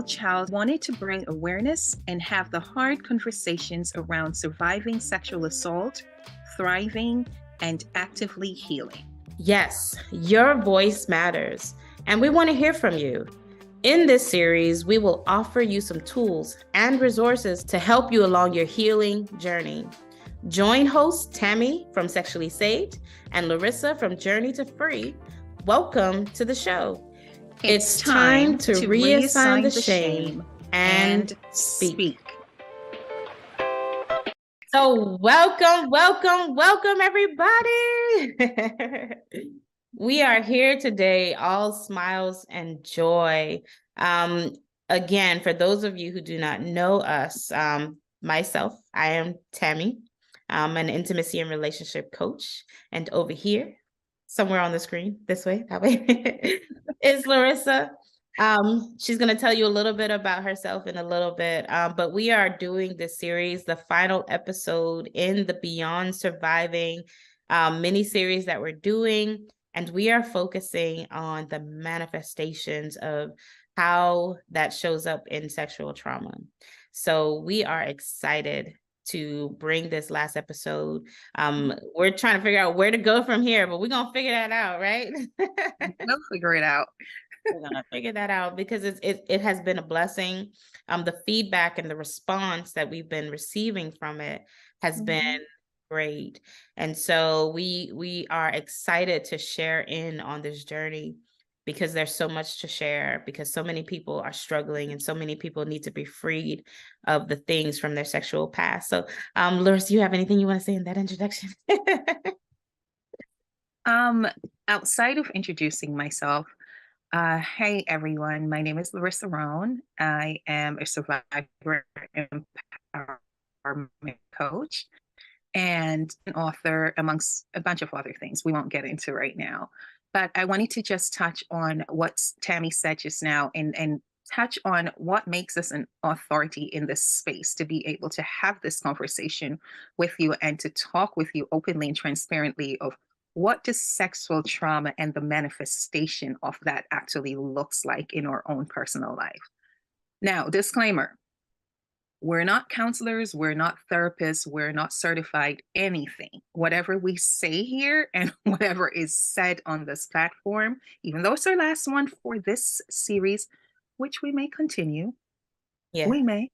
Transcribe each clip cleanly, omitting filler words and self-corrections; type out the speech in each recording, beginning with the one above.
child wanted to bring awareness and have the hard conversations around surviving sexual assault, thriving, and actively healing. Yes, your voice matters, and we want to hear from you. In this series, we will offer you some tools and resources to help you along your healing journey. Join host Tammy from Sexually Saved and Larissa from Journey to Free. Welcome to the show. It's time to reassign the shame and speak. So welcome, everybody. We are here today, all smiles and joy. Again, for those of you who do not know us, myself, I am Tammy. I'm an intimacy and relationship coach. And over here, somewhere on the screen, this way, that way, is Larissa. She's going to tell you a little bit about herself in a little bit, but we are doing this series, the final episode in the Beyond Surviving mini series that we're doing, and we are focusing on the manifestations of how that shows up in sexual trauma. So we are excited to bring this last episode. We're trying to figure out where to go from here, but we're going to figure that out, right? We'll figure it out. We're gonna figure that out because it has been a blessing. The feedback and the response that we've been receiving from it has been great, and so we are excited to share in on this journey because there's so much to share, because so many people are struggling and so many people need to be freed of the things from their sexual past. So, Larissa, you have anything you want to say in that introduction? Outside of introducing myself, hey everyone, my name is Larissa Roan. I am a survivor empowerment coach and an author, amongst a bunch of other things we won't get into right now. But I wanted to just touch on what Tammy said just now and touch on what makes us an authority in this space to be able to have this conversation with you and to talk with you openly and transparently of what does sexual trauma and the manifestation of that actually looks like in our own personal life. Now, disclaimer, we're not counselors, we're not therapists, we're not certified anything. Whatever we say here and whatever is said on this platform, even though it's our last one for this series, which we may continue, we may,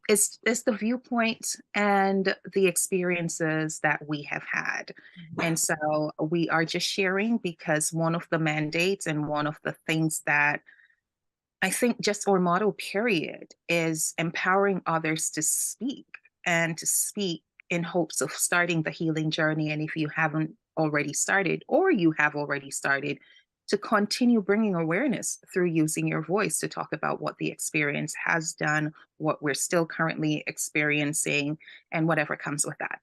it's the viewpoint and the experiences that we have had. And so we are just sharing because one of the mandates and one of the things that I think just our motto period is empowering others to speak and to speak in hopes of starting the healing journey. And if you haven't already started or you have already started, to continue bringing awareness through using your voice to talk about what the experience has done, what we're still currently experiencing, and whatever comes with that.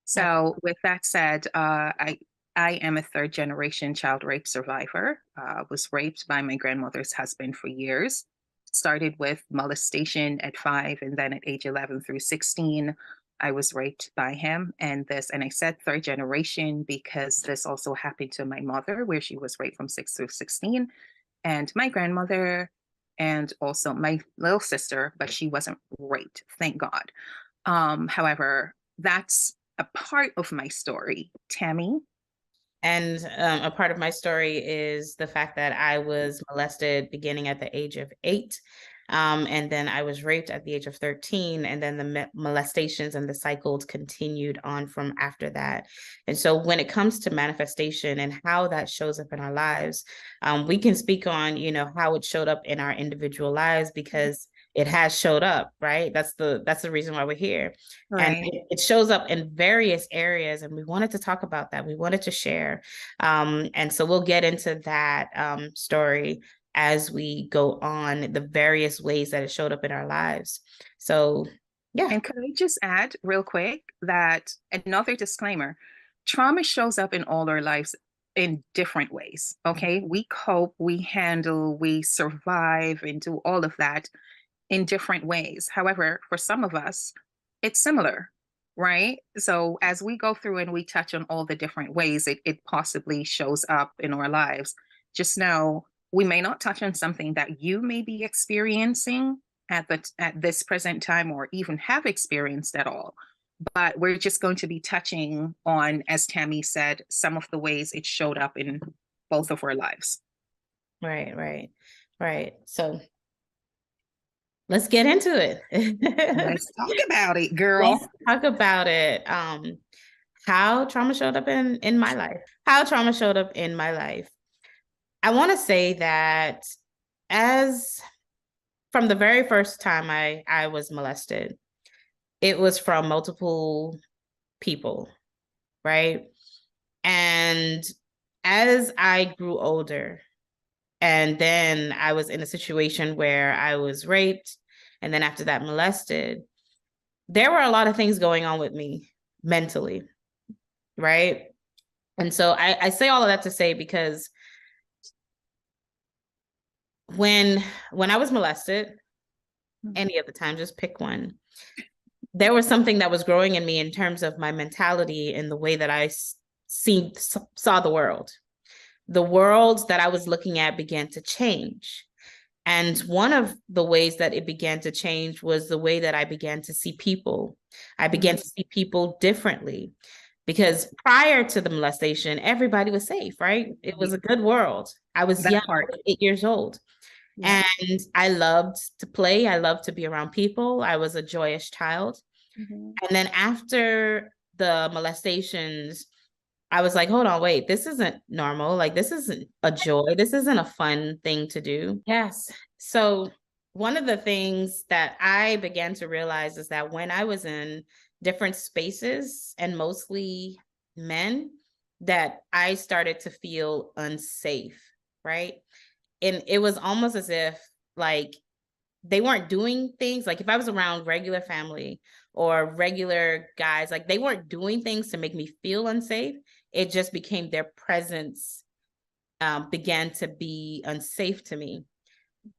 So with that said, I am a third generation child rape survivor. Was raped by my grandmother's husband for years. Started with molestation at 5, and then at age 11 through 16, I was raped by him. And I said third generation because this also happened to my mother, where she was raped from 6 through 16, and my grandmother, and also my little sister, but she wasn't raped, thank God. However, that's a part of my story. Tammy? And a part of my story is the fact that I was molested beginning at the age of 8. And then I was raped at the age of 13. And then the molestations and the cycles continued on from after that. And so when it comes to manifestation and how that shows up in our lives, we can speak on, how it showed up in our individual lives because it has showed up, right? That's the reason why we're here. Right. And it shows up in various areas, and we wanted to talk about that. We wanted to share. And so we'll get into that story as we go on, the various ways that it showed up in our lives. So, yeah. And could I just add real quick that another disclaimer, trauma shows up in all our lives in different ways, okay? We cope, we handle, we survive, and do all of that in different ways. However, for some of us, it's similar, right? So as we go through and we touch on all the different ways it possibly shows up in our lives, just know we may not touch on something that you may be experiencing at this present time or even have experienced at all. But we're just going to be touching on, as Tammy said, some of the ways it showed up in both of our lives. Right. So let's get into it. Let's talk about it, girl. Let's talk about it. How trauma showed up in my life. How trauma showed up in my life. I want to say that as from the very first time I was molested, it was from multiple people, right? And as I grew older, and then I was in a situation where I was raped, and then after that molested, there were a lot of things going on with me mentally, right? And so I say all of that to say, because when I was molested, any of the time, just pick one, there was something that was growing in me in terms of my mentality and the way that I saw the world. The world that I was looking at began to change. And one of the ways that it began to change was the way that I began to see people. I began to see people differently, because prior to the molestation, everybody was safe, right? It was a good world. I was young, I was 8 years old. Yeah. And I loved to play. I loved to be around people. I was a joyous child. And then after the molestations, I was like, hold on, wait, this isn't normal. Like, this isn't a joy. This isn't a fun thing to do. Yes. So one of the things that I began to realize is that when I was in different spaces, and mostly men, that I started to feel unsafe, right? And it was almost as if, like, they weren't doing things. Like, if I was around regular family or regular guys, like, they weren't doing things to make me feel unsafe. It just became their presence began to be unsafe to me.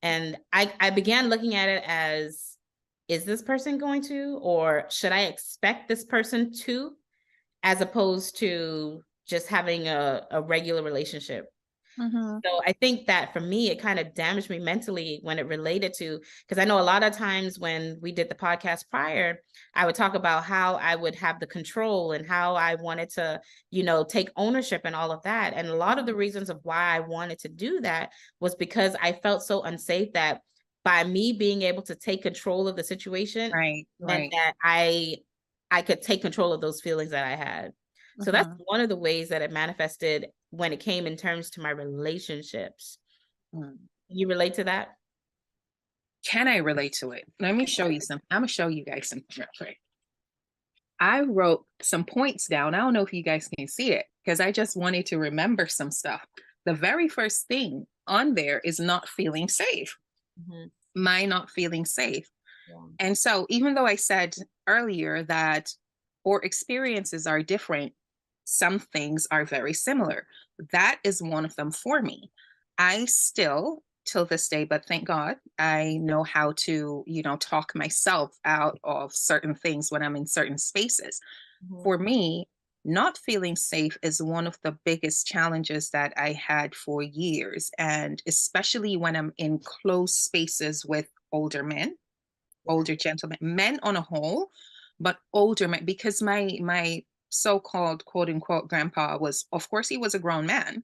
And I began looking at it as, is this person going to, or should I expect this person to, as opposed to just having a regular relationship. So I think that for me, it kind of damaged me mentally when it related to, because I know a lot of times when we did the podcast prior, I would talk about how I would have the control and how I wanted to, take ownership and all of that. And a lot of the reasons of why I wanted to do that was because I felt so unsafe that by me being able to take control of the situation, meant that I could take control of those feelings that I had. So that's one of the ways that it manifested when it came in terms to my relationships. You relate to that? Can I relate to it? Let me show you something. I'm going to show you guys something real quick. I wrote some points down. I don't know if you guys can see it, because I just wanted to remember some stuff. The very first thing on there is not feeling safe. My not feeling safe. Yeah. And so even though I said earlier that our experiences are different, some things are very similar. That is one of them for me. I still, till this day, but thank God, I know how to, talk myself out of certain things when I'm in certain spaces. For me, not feeling safe is one of the biggest challenges that I had for years. And especially when I'm in close spaces with older men, older gentlemen, men on a whole, but older men, because my so-called quote unquote grandpa was, of course, he was a grown man.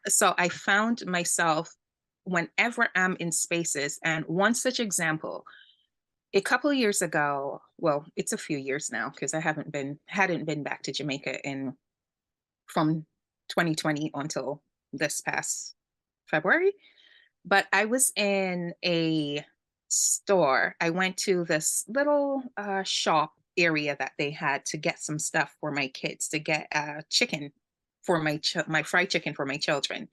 So I found myself, whenever I'm in spaces, and one such example, a couple of years ago, well, it's a few years now, because I hadn't been back to Jamaica from 2020 until this past February. But I was in a store. I went to this little shop area that they had to get some stuff for my kids, to get chicken for my fried chicken for my children.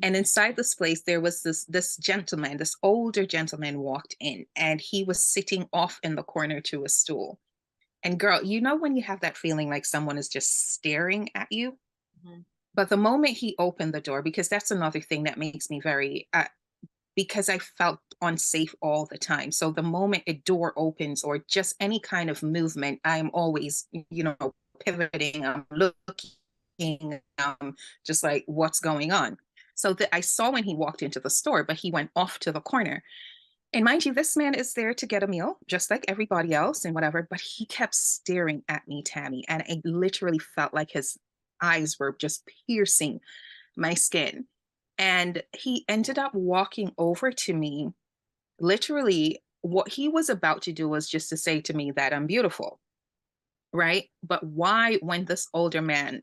And inside this place, there was this gentleman, this older gentleman walked in, and he was sitting off in the corner to a stool. And girl, when you have that feeling like someone is just staring at you? But the moment he opened the door, because that's another thing that makes me very, because I felt unsafe all the time. So the moment a door opens or just any kind of movement, I'm always, pivoting, I'm looking, just like, what's going on? So that I saw when he walked into the store, but he went off to the corner. And mind you, this man is there to get a meal, just like everybody else and whatever, but he kept staring at me, Tammy. And I literally felt like his eyes were just piercing my skin. And he ended up walking over to me. Literally, what he was about to do was just to say to me that I'm beautiful, right? But why, when this older man,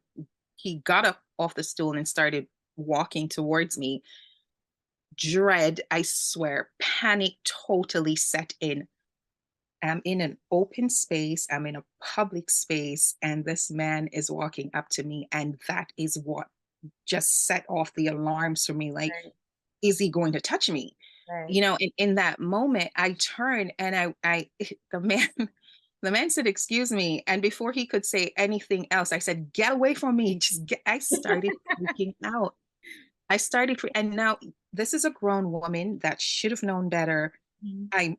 he got up off the stool and started walking towards me, dread, I swear, panic totally set in. I'm in an open space, I'm in a public space, and this man is walking up to me. And that is what just set off the alarms for me. Like, Right, is he going to touch me? right. You know, in that moment, I turned and the man, the man said, "Excuse me." And before he could say anything else, I said, "Get away from me." I started freaking out. And now this is a grown woman that should have known better. Mhm. I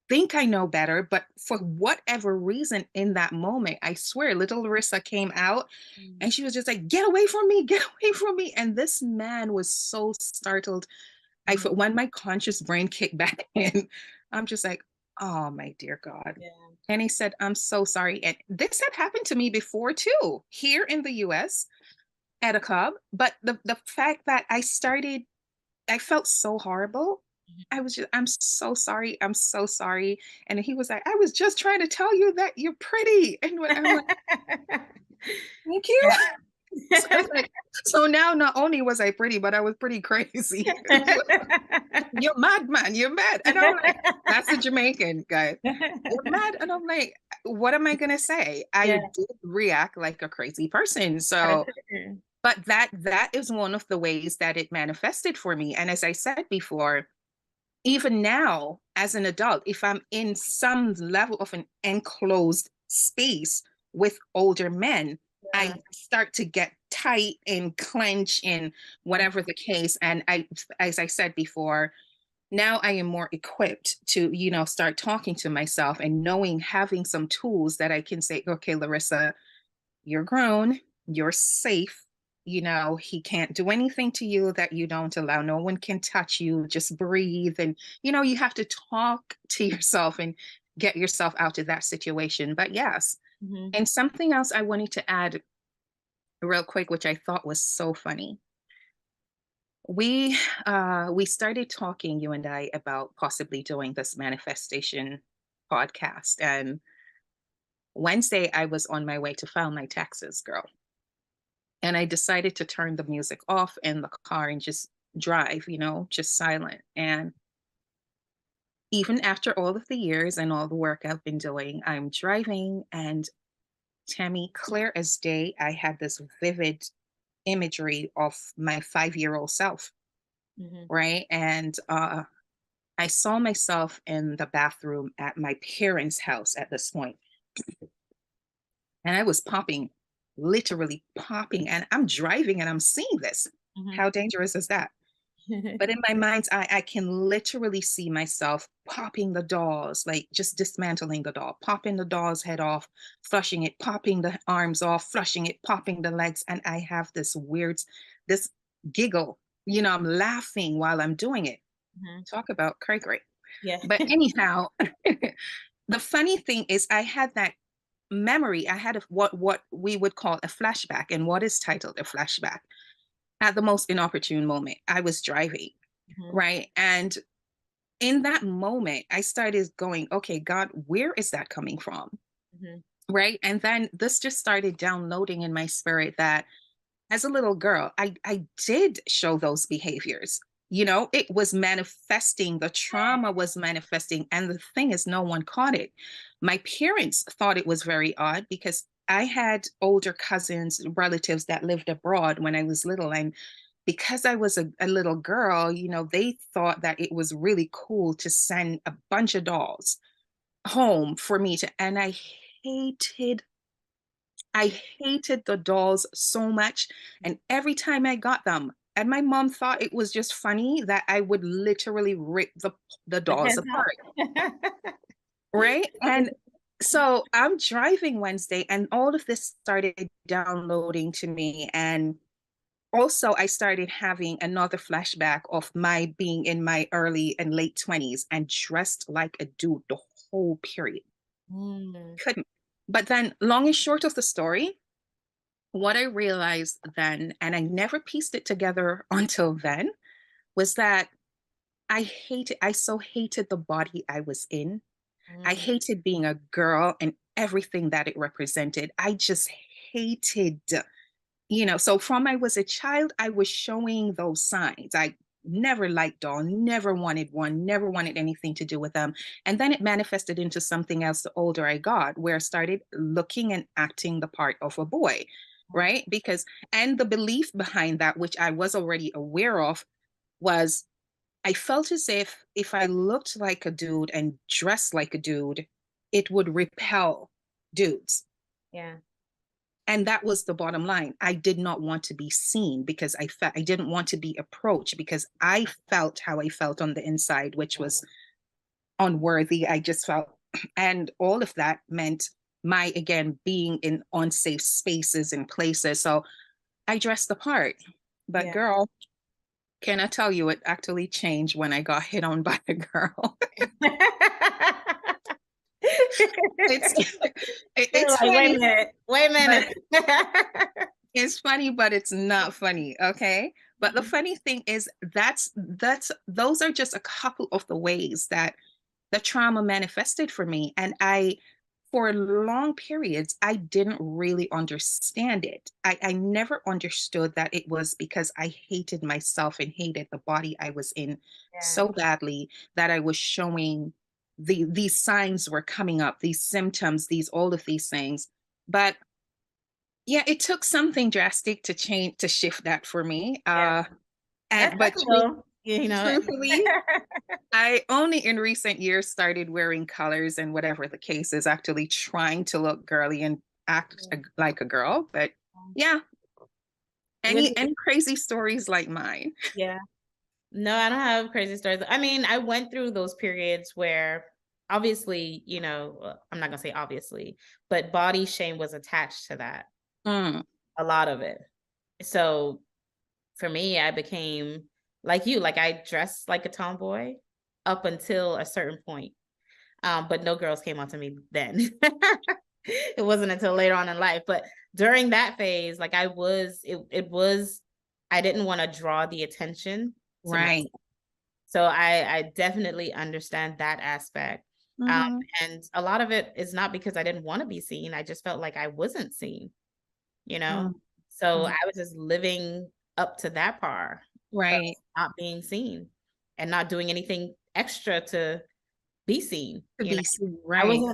think I know better, but for whatever reason in that moment, I swear little Larissa came out Mm. and she was just like, "Get away from me, get away from me." And this man was so startled. Mhm. When my conscious brain kicked back in, I'm just like, "Oh my dear God." Yeah. And he said, "I'm so sorry." And this had happened to me before too, here in the US at a club. But the fact that I felt so horrible. I was just, "I'm so sorry. I'm so sorry." And he was like, "I was just trying to tell you that you're pretty." And I'm like, "Thank you." So it's like, so now not only was I pretty, but I was pretty crazy. He was like, "You're mad, man. You're mad." And I'm like, that's a Jamaican guy. "You're mad." And I'm like, what am I gonna say? I Yeah. did react like a crazy person. Gotta So, share. but that is one of the ways that it manifested for me. And as I said before, even now as an adult, if I'm in some level of an enclosed space with older men, Yeah. I start to get tight and clench and whatever the case. And as I said before, now I am more equipped to, start talking to myself and knowing, having some tools that I can say, "Okay, Larissa, you're grown, you're safe. He can't do anything to you that you don't allow. No one can touch you. Just breathe." And, you have to talk to yourself and get yourself out of that situation. But yes. Mhm. And something else I wanted to add real quick, which I thought was so funny. We started talking, you and I, about possibly doing this manifestation podcast. And Wednesday, I was on my way to file my taxes, girl. And I decided to turn the music off in the car and just drive, just silent. And even after all of the years and all the work I've been doing, I'm driving, and Tammy, clear as day, I had this vivid imagery of my 5-year-old self, Mhm. right? And I saw myself in the bathroom at my parents' house at this point, and I was popping, literally popping, and I'm driving and I'm seeing this. Mhm. How dangerous is that? But in my mind's eye, I can literally see myself popping the dolls, like just dismantling the doll, popping the doll's head off, flushing it, popping the arms off, flushing it, popping the legs. And I have this giggle, I'm laughing while I'm doing it. Mhm. Talk about cray cray. Yeah. But anyhow, the funny thing is I had that memory. I had what we would call a flashback. And what is titled a flashback? At the most inopportune moment, I was driving, Mhm. right? And in that moment, I started going, "Okay, God, where is that coming from?" Mhm. Right? And then this just started downloading in my spirit that as a little girl, I did show those behaviors. It was manifesting, the trauma was manifesting. And the thing is, no one caught it. My parents thought it was very odd because I had older cousins, relatives that lived abroad when I was little. And because I was a little girl, they thought that it was really cool to send a bunch of dolls home for me to, and hated I hated the dolls so much. And every time I got them, and my mom thought it was just funny that I would literally rip the The dolls heads apart, up. right? And so I'm driving Wednesday, and all of this started downloading to me. And also I started having another flashback of my being in my early and late 20s and dressed like a dude the whole period. Mm, Couldn't. But then, long and short of the story, what I realized then, and I never pieced it together until then, was that I so hated the body I was in. I mm, hated being a girl and everything that it represented. I just hated, so from I was a child, I was showing those signs. I never liked doll, never wanted one, never wanted anything to do with them. And then it manifested into something else the older I got, where I started looking and acting the part of a boy, right? And the belief behind that, which I was already aware of, was I felt as if I looked like a dude and dressed like a dude, it would repel dudes. yeah, And that was the bottom line. I did not want to be seen because I didn't want to be approached because I felt how I felt on the inside, which was unworthy. I just felt, and all of that meant my, again, being in unsafe spaces and places. So I dressed the part. But yeah. girl, can I tell you, it actually changed when I got hit on by a girl. it's You're it's like, funny, wait a but minute. it's funny, but it's not funny. Okay. But the Mhm. funny thing is that's those are just a couple of the ways that the trauma manifested for me. And for long periods, I didn't really understand it. I never understood that it was because I hated myself and hated the body I was in Yeah, so badly that I was showing these signs were coming up, these symptoms, all of these things. But yeah, it took something drastic to shift that for me. yeah. And That's but real, you know. truthfully, I only in recent years started wearing colors and whatever the case is, actually trying to look girly and act like a girl. But yeah, With any crazy stories like mine? yeah. No, I don't have crazy stories. I mean, I went through those periods where obviously, I'm not gonna say obviously, but body shame was attached to that, Mm, a lot of it. So for me, I became like you, like I dressed like a tomboy up until a certain point. But no girls came onto me then. It wasn't until later on in life. But during that phase, like I didn't want to draw the attention to myself. right. So I definitely understand that aspect. Um, Hmm. and a lot of it is not because I didn't want to be seen. I just felt like I wasn't seen, you know? Mm, So mm, I was just living up to that part of right. not being seen and not doing anything extra to be seen, To you know? be seen, right.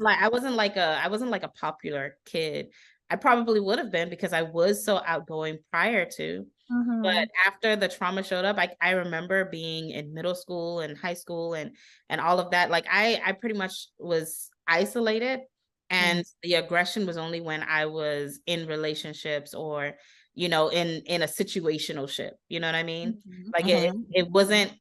I wasn't like a popular kid. I probably would have been because I was so outgoing prior to, but Hmm. after the trauma showed up, I remember being in middle school and high school and all of that. Like I pretty much was isolated, Mm, and the aggression was only when I was in relationships or in a situational ship. You know what I mean? mhm, Like mhm. it wasn't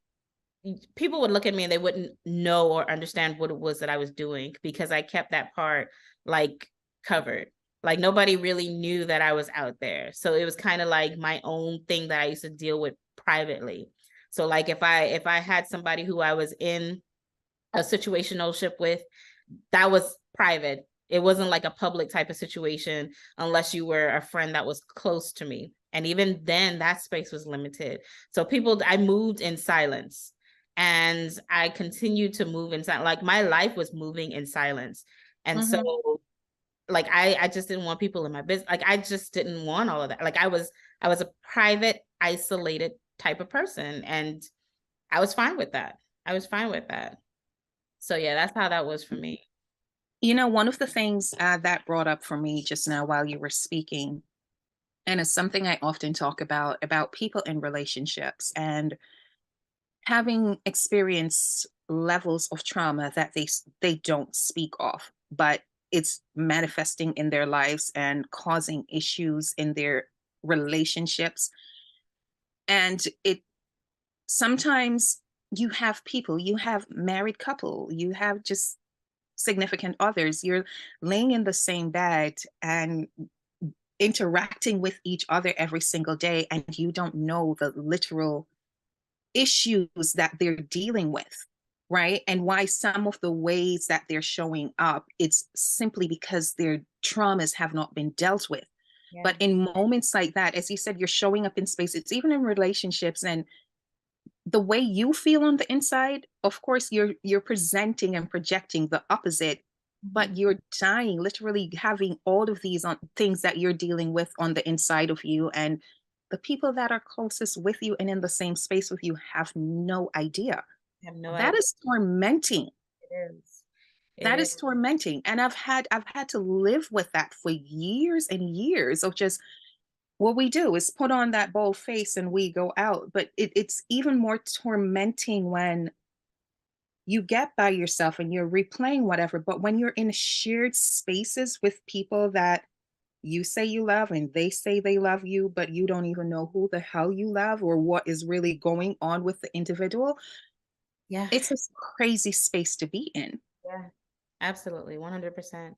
people would look at me and they wouldn't know or understand what it was that I was doing because I kept that part like covered. Like nobody really knew that I was out there. So it was kind of like my own thing that I used to deal with privately. So like if I had somebody who I was in a situational ship with, that was private. It wasn't like a public type of situation unless you were a friend that was close to me. And even then, that space was limited. So I moved in silence and I continued to move in silence. Like my life was moving in silence. And Mhm. so like I just didn't want people in my business. Like I just didn't want all of that. Like I was a private, isolated type of person. And I was fine with that. I was fine with that. So yeah, that's how that was for me. One of the things that brought up for me just now while you were speaking, and it's something I often talk about people in relationships and having experienced levels of trauma that they don't speak of, but it's manifesting in their lives and causing issues in their relationships. And it sometimes you have married couple, you have just significant others, you're laying in the same bed and interacting with each other every single day, and you don't know the literal issues that they're dealing with, right? And why some of the ways that they're showing up, it's simply because their traumas have not been dealt with. Yeah. But in moments like that, as you said, you're showing up in space, it's even in relationships, and the way you feel on the inside, of course, you're presenting and projecting the opposite, Mhm. but you're dying, literally having all of these on things that you're dealing with on the inside of you. And the people that are closest with you and in the same space with you have no idea. I have no That idea. is tormenting. It is. It That is. is tormenting. And I've had to live with that for years and years of just what we do is put on that bold face and we go out. But it's even more tormenting when you get by yourself and you're replaying whatever. But when you're in shared spaces with people that you say you love and they say they love you, but you don't even know who the hell you love or what is really going on with the individual, Yeah. it's a crazy space to be in. Yeah. Absolutely. 100%.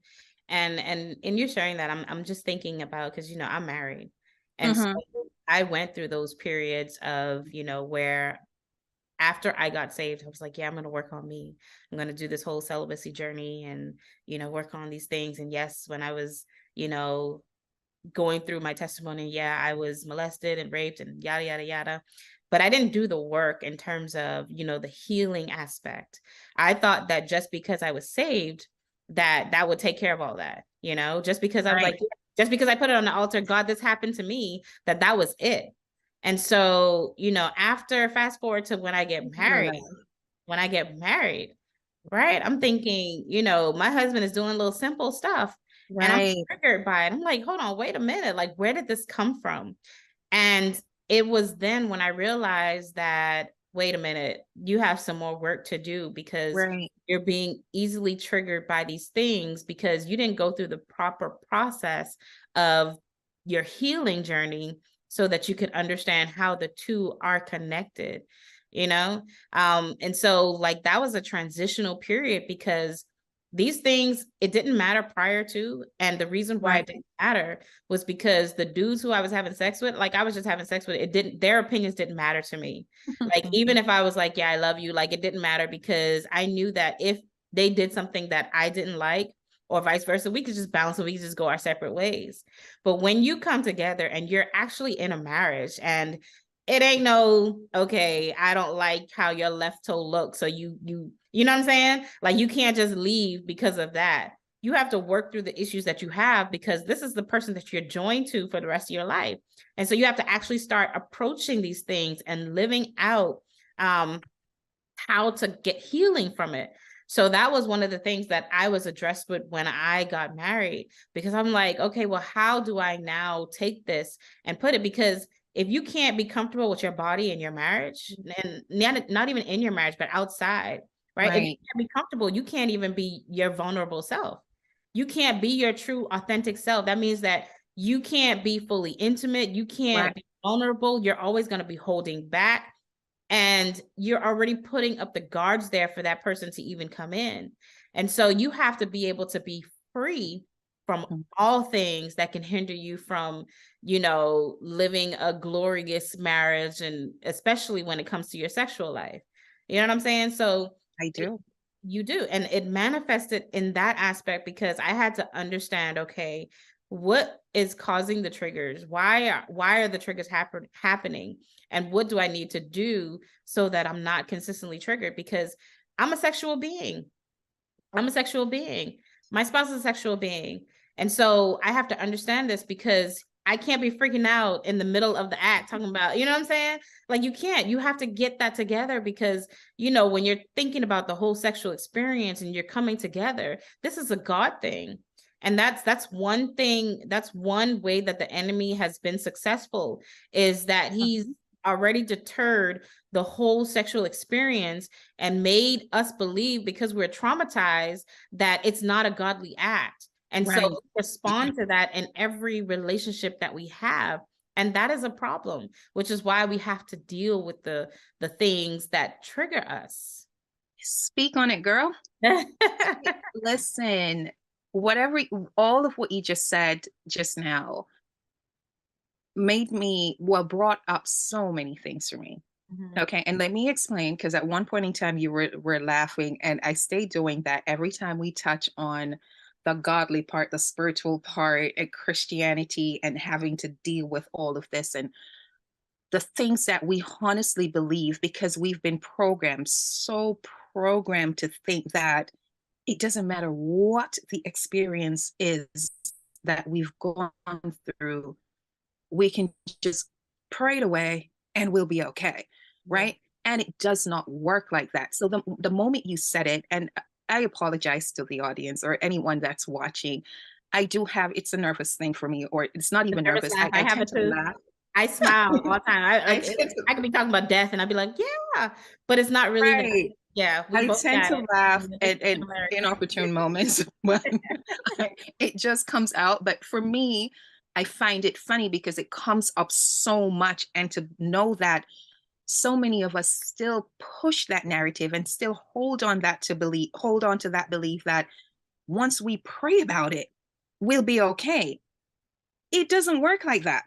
And in you sharing that, I'm just thinking about, because I'm married. And so Mm-hmm. I went through those periods of, where after I got saved, I was like, yeah, I'm going to work on me. I'm going to do this whole celibacy journey and, work on these things. And yes, when I was, you know, going through my testimony, yeah, I was molested and raped and yada, yada, yada. But I didn't do the work in terms of, the healing aspect. I thought that just because I was saved, that would take care of all that, just because I was Right. like, just because I put it on the altar, God, this happened to me, that was it. And so, after fast forward to when I get married, right? I'm thinking, my husband is doing little simple stuff and I'm Right. triggered by it. I'm like, hold on, wait a minute. Like, where did this come from? And it was then when I realized that, wait a minute, you have some more work to do because Right. you're being easily triggered by these things because you didn't go through the proper process of your healing journey so that you could understand how the two are connected, you know? And so like that was a transitional period because these things, it didn't matter prior to. And the reason why Right. it didn't matter was because the dudes who I was having sex with, like I was just having sex with, their opinions didn't matter to me. Like, even if I was like, yeah, I love you, like it didn't matter because I knew that if they did something that I didn't like, or vice versa, we could just bounce and we could just go our separate ways. But when you come together and you're actually in a marriage and it ain't no, okay, I don't like how your left toe looks. So you know what I'm saying? Like you can't just leave because of that. You have to work through the issues that you have because this is the person that you're joined to for the rest of your life. And so you have to actually start approaching these things and living out how to get healing from it. So that was one of the things that I was addressed with when I got married, because I'm like, okay, well, how do I now take this and put it? Because if you can't be comfortable with your body in your marriage, and not even in your marriage, but outside, right? If you Right. can't be comfortable, you can't even be your vulnerable self. You can't be your true authentic self. That means that you can't be fully intimate. You can't Right. be vulnerable. You're always going to be holding back and you're already putting up the guards there for that person to even come in. And so you have to be able to be free from all things that can hinder you from, living a glorious marriage, and especially when it comes to your sexual life. You know what I'm saying? So I do. you do. And it manifested in that aspect because I had to understand, okay, what is causing the triggers? Why are the triggers happening? And what do I need to do so that I'm not consistently triggered? Because I'm a sexual being. I'm a sexual being. My spouse is a sexual being. And so I have to understand this because I can't be freaking out in the middle of the act talking about, you know what I'm saying? Like you can't, you have to get that together because, when you're thinking about the whole sexual experience and you're coming together, this is a God thing. And that's one thing, that's one way that the enemy has been successful, is that he's already deterred the whole sexual experience and made us believe, because we're traumatized, that it's not a godly act. And so Right. respond to that in every relationship that we have. And that is a problem, which is why we have to deal with the things that trigger us. Speak on it, girl. Listen, whatever, all of what you just said just now, brought up so many things for me. Mhm. Okay, and let me explain, because at one point in time you were laughing, and I stay doing that every time we touch on the godly part, the spiritual part, and Christianity, and having to deal with all of this and the things that we honestly believe, because we've been programmed, so programmed to think that it doesn't matter what the experience is that we've gone through, we can just pray it away and we'll be okay, Yeah. right? And it does not work like that. So the moment you said it, and I apologize to the audience or anyone that's watching, I do have, it's a nervous thing for me, or it's not The even nervous nervous. laugh, I I have tend it to too. laugh. I smile all the time. I I like tend to, I could be talking about death and I'd be like, yeah, but it's not really that. right. Yeah, we I both tend got to it. laugh And this at, is at America. inopportune moments when it just comes out. But for me, I find it funny because it comes up so much, and to know that so many of us still push that narrative and still hold on to that belief that once we pray about it, we'll be okay. It doesn't work like that.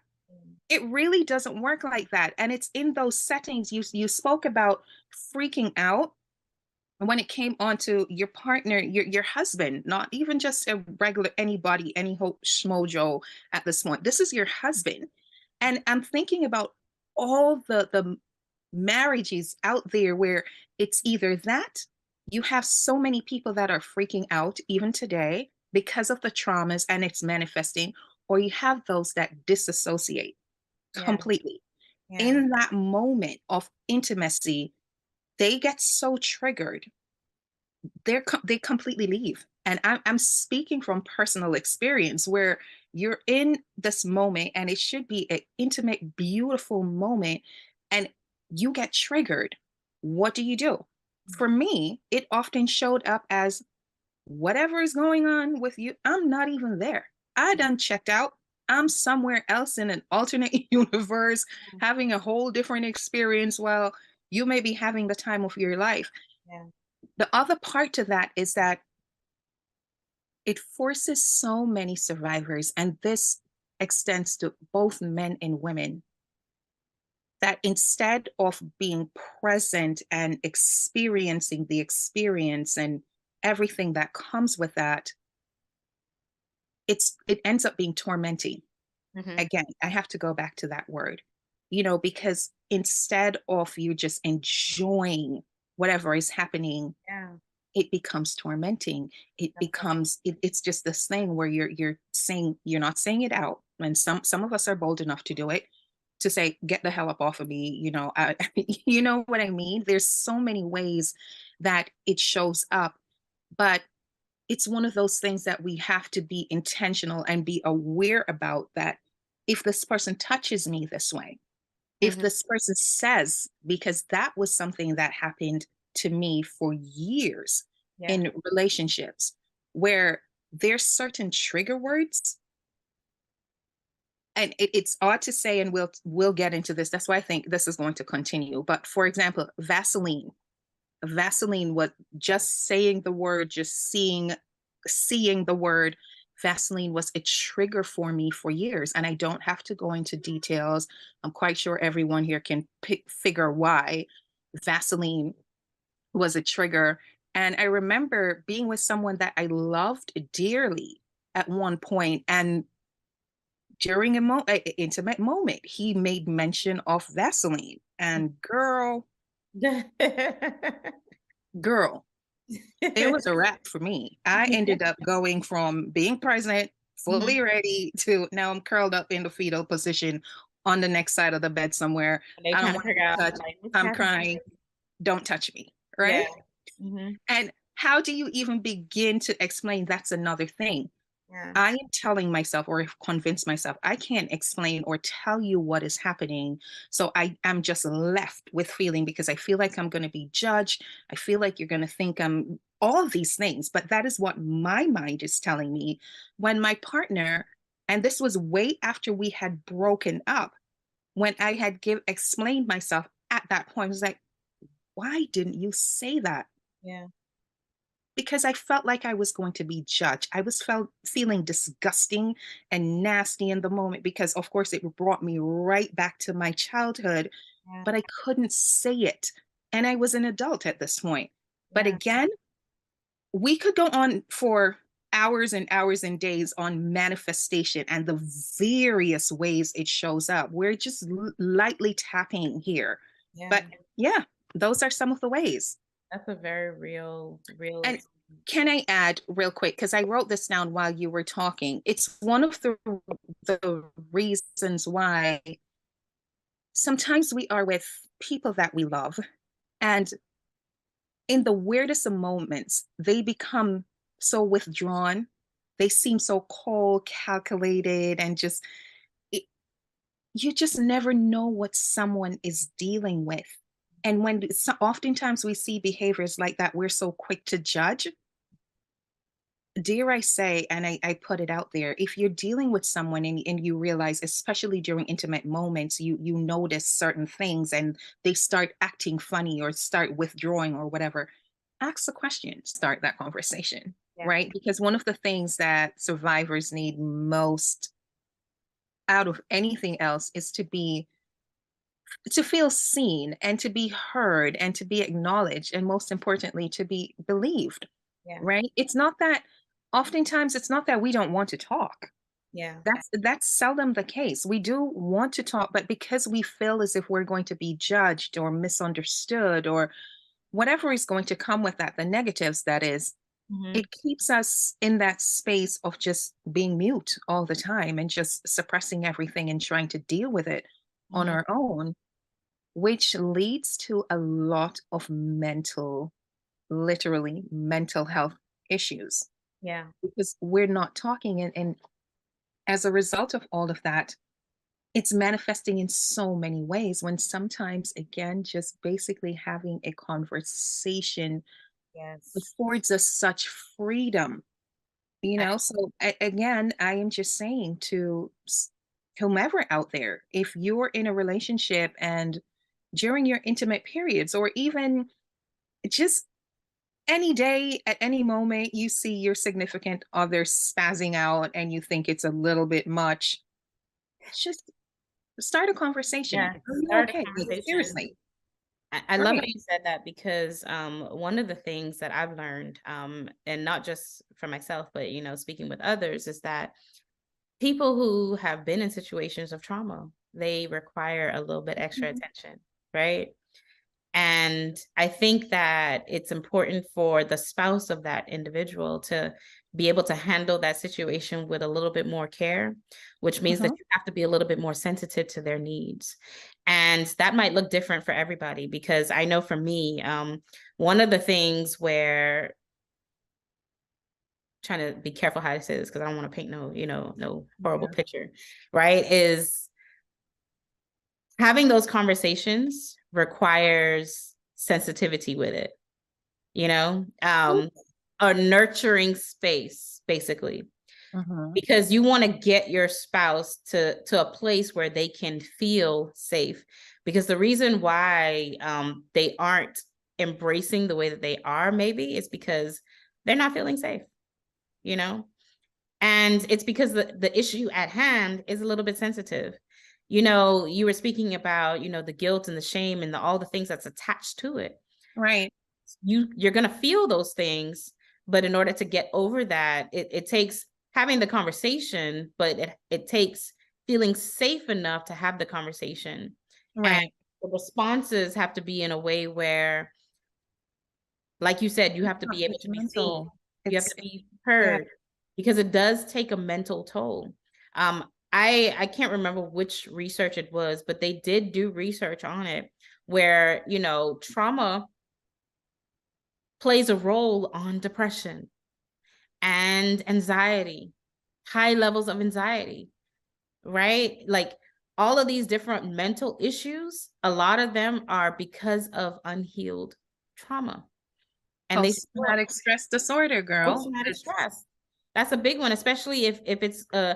It really doesn't work like that. And it's in those settings you spoke about freaking out when it came onto your partner, your husband, not even just a regular anybody, any hope schmojo at this point. This is your husband. And I'm thinking about all the marriages out there where it's either that you have so many people that are freaking out even today because of the traumas and it's manifesting, or you have those that disassociate Yeah, completely. yeah, In that moment of intimacy, they get so triggered, they completely leave. And I'm speaking from personal experience where you're in this moment and it should be an intimate, beautiful moment, and you get triggered. What do you do? For me, it often showed up as whatever is going on with you, I'm not even there. I done checked out. I'm somewhere else in an alternate universe, having a whole different experience while you may be having the time of your life. yeah, The other part to that is that it forces so many survivors, and this extends to both men and women, that instead of being present and experiencing the experience and everything that comes with that, it ends up being tormenting. mhm, Again, I have to go back to that word, because instead of you just enjoying whatever is happening, yeah, it becomes tormenting. It's just this thing where you're not saying it out. And some of us are bold enough to do it, to say, get the hell up off of me. You know what I mean? There's so many ways that it shows up, but it's one of those things that we have to be intentional and be aware about, that if this person touches me this way, if mhm, this person says, because that was something that happened to me for years yeah, in relationships, where there's certain trigger words, and it's odd to say, and we'll get into this. That's why I think this is going to continue. But for example, Vaseline was just saying the word, just seeing the word Vaseline was a trigger for me for years. And I don't have to go into details. I'm quite sure everyone here can figure why Vaseline was a trigger. And I remember being with someone that I loved dearly at one point, and during a intimate moment, he made mention of Vaseline. And girl, it was a wrap for me. I ended up going from being present, Mhm. fully ready, to now I'm curled up in the fetal position on the next side of the bed somewhere. And they I don't trying to want to figure be out, touched. like, what's I'm happening? crying. Don't touch me. Yeah, Right. mhm, And how do you even begin to explain that's another thing? yeah, I am telling myself, or have convinced myself, I can't explain or tell you what is happening. So I am just left with feeling, because I feel like I'm going to be judged. I feel like you're going to think I'm all of these things. But that is what my mind is telling me. When my partner, and this was way after we had broken up, when I had explained myself at that point, I was like, why didn't you say that? yeah, because I felt like I was going to be judged. I was feeling disgusting and nasty in the moment because, of course, it brought me right back to my childhood, Yeah. but I couldn't say it. And I was an adult at this point. But Yeah. again, we could go on for hours and hours and days on manifestation and the various ways it shows up. We're just lightly tapping here. Yeah. But yeah, those are some of the ways. That's a very real And experience. can I add real quick, because I wrote this down while you were talking. It's one of the reasons why sometimes we are with people that we love, and in the weirdest of moments, they become so withdrawn. They seem so cold, calculated, and just it, you just never know what someone is dealing with. And when oftentimes we see behaviors like that, we're so quick to judge. Dare I say, and I put it out there, if you're dealing with someone and you realize, especially during intimate moments, you notice certain things and they start acting funny or start withdrawing or whatever, ask the question, start that conversation, Yeah. right? Because one of the things that survivors need most out of anything else is to feel seen and to be heard and to be acknowledged, and most importantly to be believed, Yeah. right? It's not that oftentimes it's not that we don't want to talk. Yeah. That's seldom the case. We do want to talk, but because we feel as if we're going to be judged or misunderstood or whatever is going to come with that, the negatives that is, Hmm. it keeps us in that space of just being mute all the time and just suppressing everything and trying to deal with it on Hmm. our own, which leads to a lot of literally mental health issues Yeah. because we're not talking. And as a result of all of that, it's manifesting in so many ways when sometimes, again, just basically having a conversation Yes. affords us such freedom, you I, know? So, again, I am just saying to whomever out there, if you're in a relationship and during your intimate periods, or even just any day at any moment you see your significant other spazzing out and you think it's a little bit much, just start a conversation. yeah. Are you Start a okay? Like, conversation. seriously. I love how Right. you said that because one of the things that I've learned, and not just for myself, but speaking with others, is that people who have been in situations of trauma, they require a little bit extra Mhm. attention, right? And I think that it's important for the spouse of that individual to be able to handle that situation with a little bit more care, which means that Mhm. you have to be a little bit more sensitive to their needs. And that might look different for everybody, because I know for me, one of the things where, trying to be careful how I say this because I don't want to paint no horrible Yeah. picture, right? Is having those conversations requires sensitivity with it, you know, a nurturing space, basically, Mhm. because you want to get your spouse to a place where they can feel safe. Because the reason why they aren't embracing the way that they are, maybe, is because they're not feeling safe, you know? And it's because the issue at hand is a little bit sensitive. You were speaking about, the guilt and the shame and all the things that's attached to it. Right. You're going to feel those things, but in order to get over that, it takes having the conversation, but it takes feeling safe enough to have the conversation. And Right. the responses have to be in a way where, like you said, you have to be able It's to be seen, mental. you have to It's be yeah. heard, because it does take a mental toll. I can't remember which research it was, but they did do research on it where, trauma plays a role on depression and anxiety, high levels of anxiety, right? Like, all of these different mental issues, a lot of them are because of unhealed trauma. And they still Post-traumatic stress disorder, girl. post-traumatic It's stress. That's a big one, especially if it's uh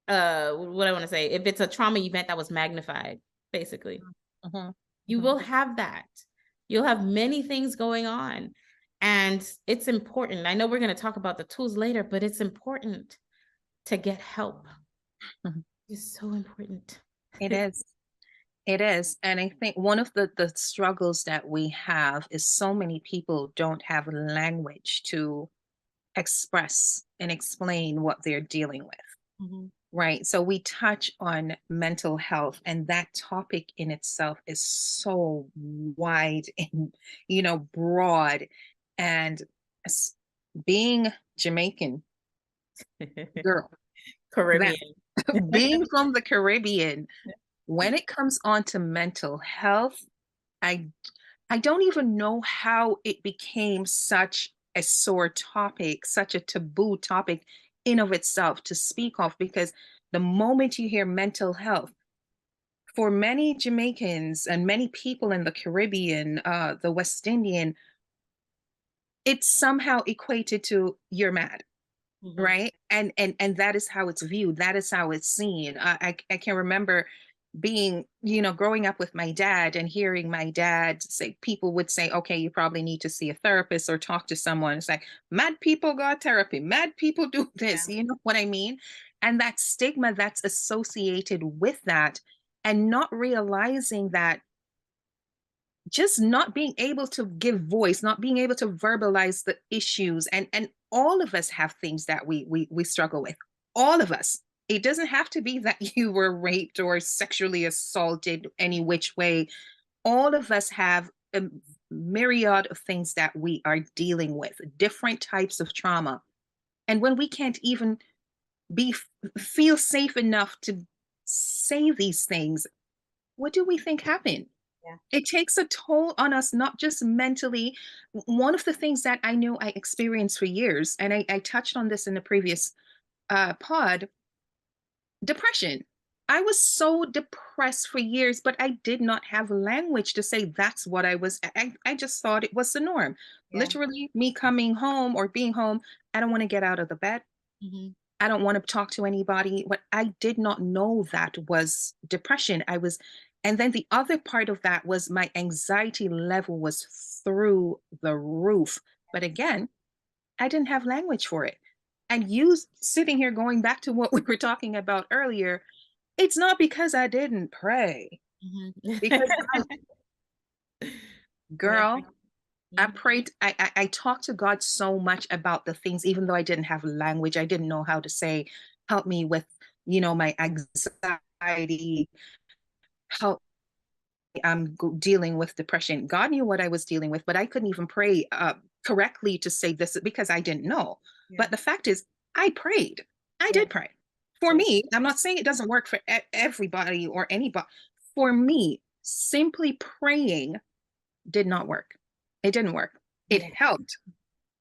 what I want to say, if it's a trauma event that was magnified, basically. mhm. You Mhm. will have that. You'll have many things going on. And it's important. I know we're going to talk about the tools later, but it's important to get help. Mhm. It's so important. It is. It is. And I think one of the struggles that we have is so many people don't have language to express and explain what they're dealing with. Mhm. Right. So we touch on mental health, and that topic in itself is so wide and, broad. And s- being Jamaican girl, that Caribbean. being from the Caribbean, when it comes on to mental health, I I don't even know how it became such a sore topic, such a taboo topic in of itself to speak of, because the moment you hear mental health, for many Jamaicans and many people in the Caribbean, the West Indian, it's somehow equated to you're mad, Mhm. right? And that is how it's viewed. That is how it's seen. I can remember being, growing up with my dad and hearing my dad say, people would say, okay, you probably need to see a therapist or talk to someone. It's like, mad people got therapy, mad people do this, Yeah. you know what I mean? And that stigma that's associated with that, and not realizing that, just not being able to give voice, not being able to verbalize the issues, and all of us have things that we struggle with. All of us. It doesn't have to be that you were raped or sexually assaulted any which way. All of us have a myriad of things that we are dealing with, different types of trauma. And when we can't even be feel safe enough to say these things, what do we think happened? Yeah. It takes a toll on us, not just mentally. One of the things that I know I experienced for years, and I touched on this in the previous pod, depression. I was so depressed for years, but I did not have language to say that's what I was. I just thought it was the norm. Yeah. Literally, me coming home or being home, I don't want to get out of the bed. Mhm. I don't want to talk to anybody. But I did not know that was depression. And then the other part of that was my anxiety level was through the roof. But again, I didn't have language for it. And you sitting here going back to what we were talking about earlier, it's not because I didn't pray, Mhm. because Yeah. girl, I Mhm. prayed, I talked to God so much about the things, even though I didn't have language, I didn't know how to say, help me with, my anxiety, help dealing with depression. God knew what I was dealing with, but I couldn't even pray correctly to say this because I didn't know. Yeah. But the fact is, I prayed. I Yeah. did pray. For Yeah. me, I'm not saying it doesn't work for everybody or anybody. For me, simply praying did not work. It didn't work. It Yeah. helped.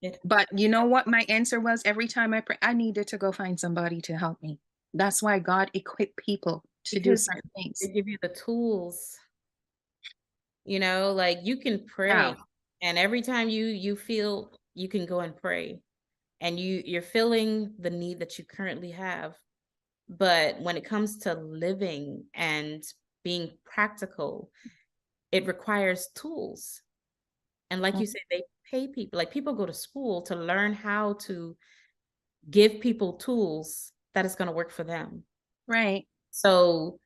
It, But you know what my answer was every time I pray? I needed to go find somebody to help me. That's why God equipped people to do because certain they things. give you the tools, like you can Yeah. pray, and every time you feel, you can go and pray, and you're feeling the need that you currently have. But when it comes to living and being practical, it requires tools. And like you Mhm. said, they pay people, like people go to school to learn how to give people tools that is going to work for them. Right. So,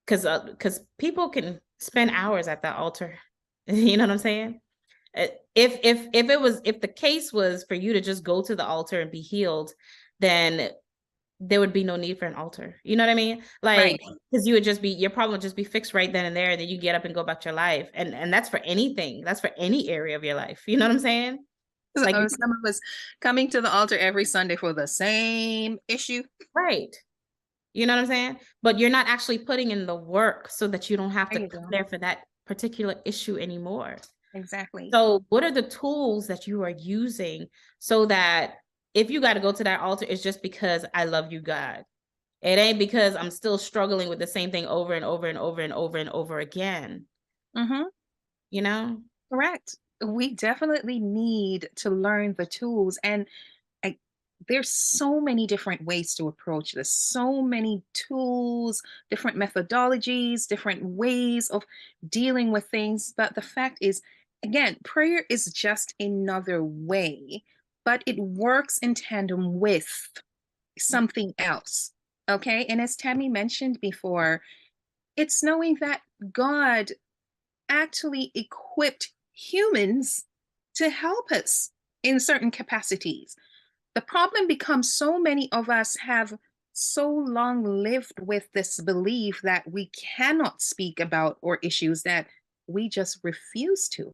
because people can spend hours at that altar, you know what I'm saying? If the case was for you to just go to the altar and be healed, then there would be no need for an altar. You know what I mean? Like, Right. because you would just be, your problem would just be fixed right then and there, and then you get up and go back to your life. And that's for anything. That's for any area of your life. You know what I'm saying? Like, Some of us coming to the altar every Sunday for the same issue. right. You know what I'm saying? But you're not actually putting in the work so that you don't have There to you come go. there for that particular issue anymore. Exactly. So, what are the tools that you are using so that if you got to go to that altar, it's just because I love you, God. It ain't because I'm still struggling with the same thing over and over and over and over and over again, Hmm. you know? Correct. We definitely need to learn the tools. And I, there's so many different ways to approach this, so many tools, different methodologies, different ways of dealing with things. But the fact is, again, prayer is just another way, but it works in tandem with something else. Okay. And as Tammy mentioned before, it's knowing that God actually equipped humans to help us in certain capacities. The problem becomes so many of us have so long lived with this belief that we cannot speak about or issues that we just refuse to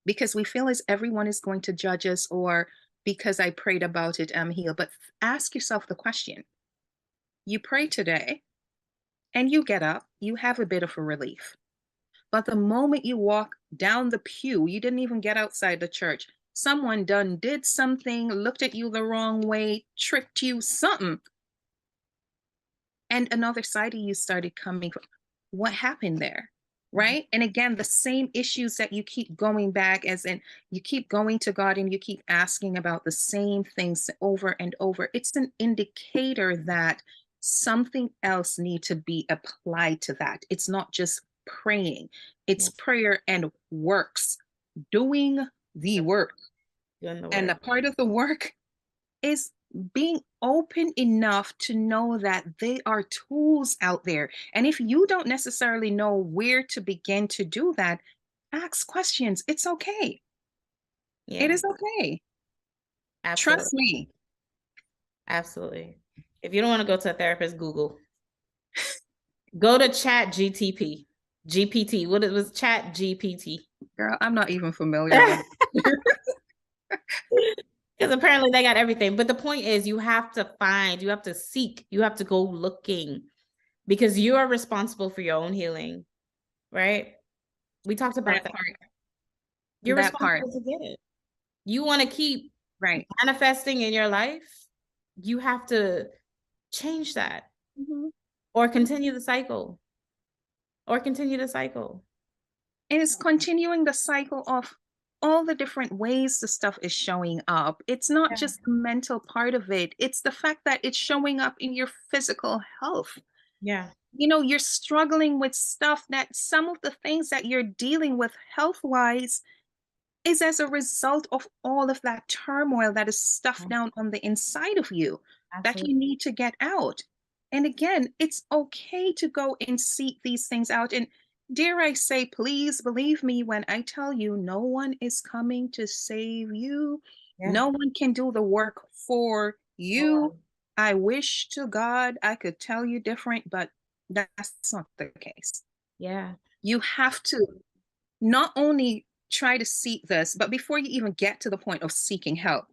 because we feel as everyone is going to judge us or because I prayed about it, I'm healed. But ask yourself the question. You pray today and you get up, you have a bit of a relief. But the moment you walk down the pew, you didn't even get outside the church. Someone done did something, looked at you the wrong way, tricked you, something. And another side of you started coming. What happened there? Right. And again, the same issues that you keep going back, as in you keep going to God and you keep asking about the same things over and over. It's an indicator that something else needs to be applied to that. It's not just praying, it's prayer and works, doing the work. Doing the And work. a part of the work is being open enough to know that they are tools out there. And if you don't necessarily know where to begin to do that, ask questions. It's okay. It Yeah, is okay. Trust absolutely. me. Absolutely. If you don't want to go to a therapist, Google. Go to Chat GTP. GPT. What it was Chat GPT. Girl, I'm not even familiar with it. Because apparently they got everything. But the point is you have to find, you have to seek, you have to go looking because you are responsible for your own healing, right? We talked about That that. part. You're That part. responsible to get it. You want to keep Right. manifesting in your life, you have to change that Mhm. or continue the cycle or continue the cycle. And it's continuing the cycle of all the different ways the stuff is showing up. It's not Yeah. just the mental part of it, it's the fact that it's showing up in your physical health. Yeah. You know, you're struggling with stuff that some of the things that you're dealing with health wise is as a result of all of that turmoil that is stuffed down on the inside of you that Absolutely. you need to get out. And again, it's okay to go and seek these things out. And dare I say, please believe me when I tell you, no one is coming to save you. Yeah. No one can do the work for you. I wish to God I could tell you different, but that's not the case. Yeah. You have to not only try to seek this, but before you even get to the point of seeking help,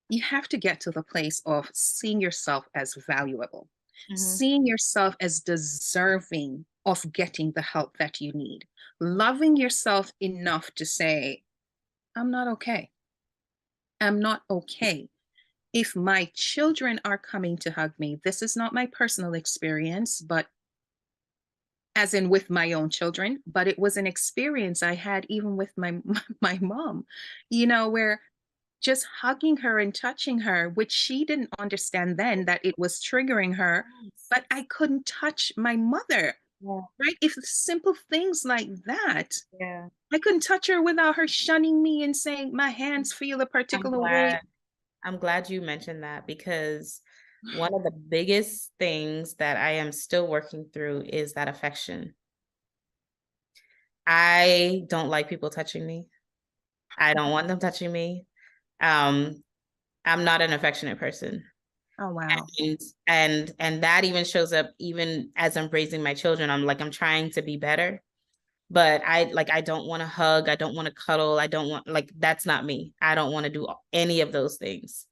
you have to get to the place of seeing yourself as valuable, Mm-hmm. seeing yourself as deserving of getting the help that you need, loving yourself enough to say, I'm not okay. I'm not okay. If my children are coming to hug me, this is not my personal experience, but as in with my own children, but it was an experience I had even with my my mom, you know, where just hugging her and touching her, which she didn't understand then that it was triggering her, but I couldn't touch my mother, Yeah. right? If simple things like that, Yeah. I couldn't touch her without her shunning me and saying my hands feel a I'm particular way. glad. I'm glad you mentioned that because one of the biggest things that I am still working through is that affection. I don't like people touching me. I don't want them touching me. Um, I'm not an affectionate person. Oh wow. And that even shows up even as I'm raising my children. I'm trying to be better, but I don't want to hug, I don't want to cuddle, I don't want like that's not me. I don't want to do any of those things.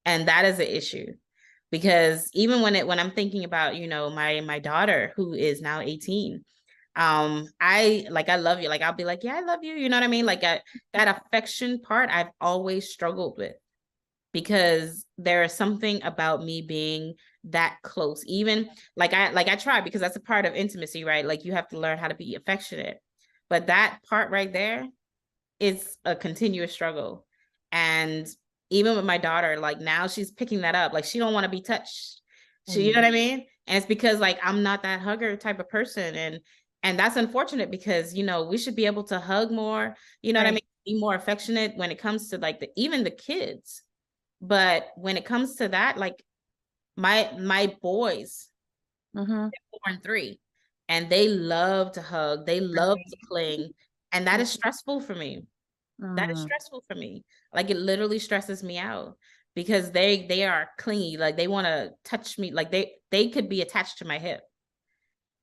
And that is an issue because even when I'm thinking about, my daughter who is now 18, I love you. Like I'll be like, yeah, I love you. You know what I mean? That affection part I've always struggled with because there is something about me being that close. Even I try because that's a part of intimacy, right? Like you have to learn how to be affectionate. But that part right there is a continuous struggle. And even with my daughter, like now she's picking that up. Like she don't want to be touched. You know what I mean? And it's because like I'm not that hugger type of person. And that's unfortunate because we should be able to hug more. You know what I Right. mean? be more affectionate when it comes to like even the kids. But when it comes to that, like my boys, Mm-hmm. they're 4 and 3, and they love to hug, they love Right. to cling, and that is stressful for me. That is Mm. stressful for me. Like it literally stresses me out because they are clingy, like they want to touch me, like they could be attached to my hip.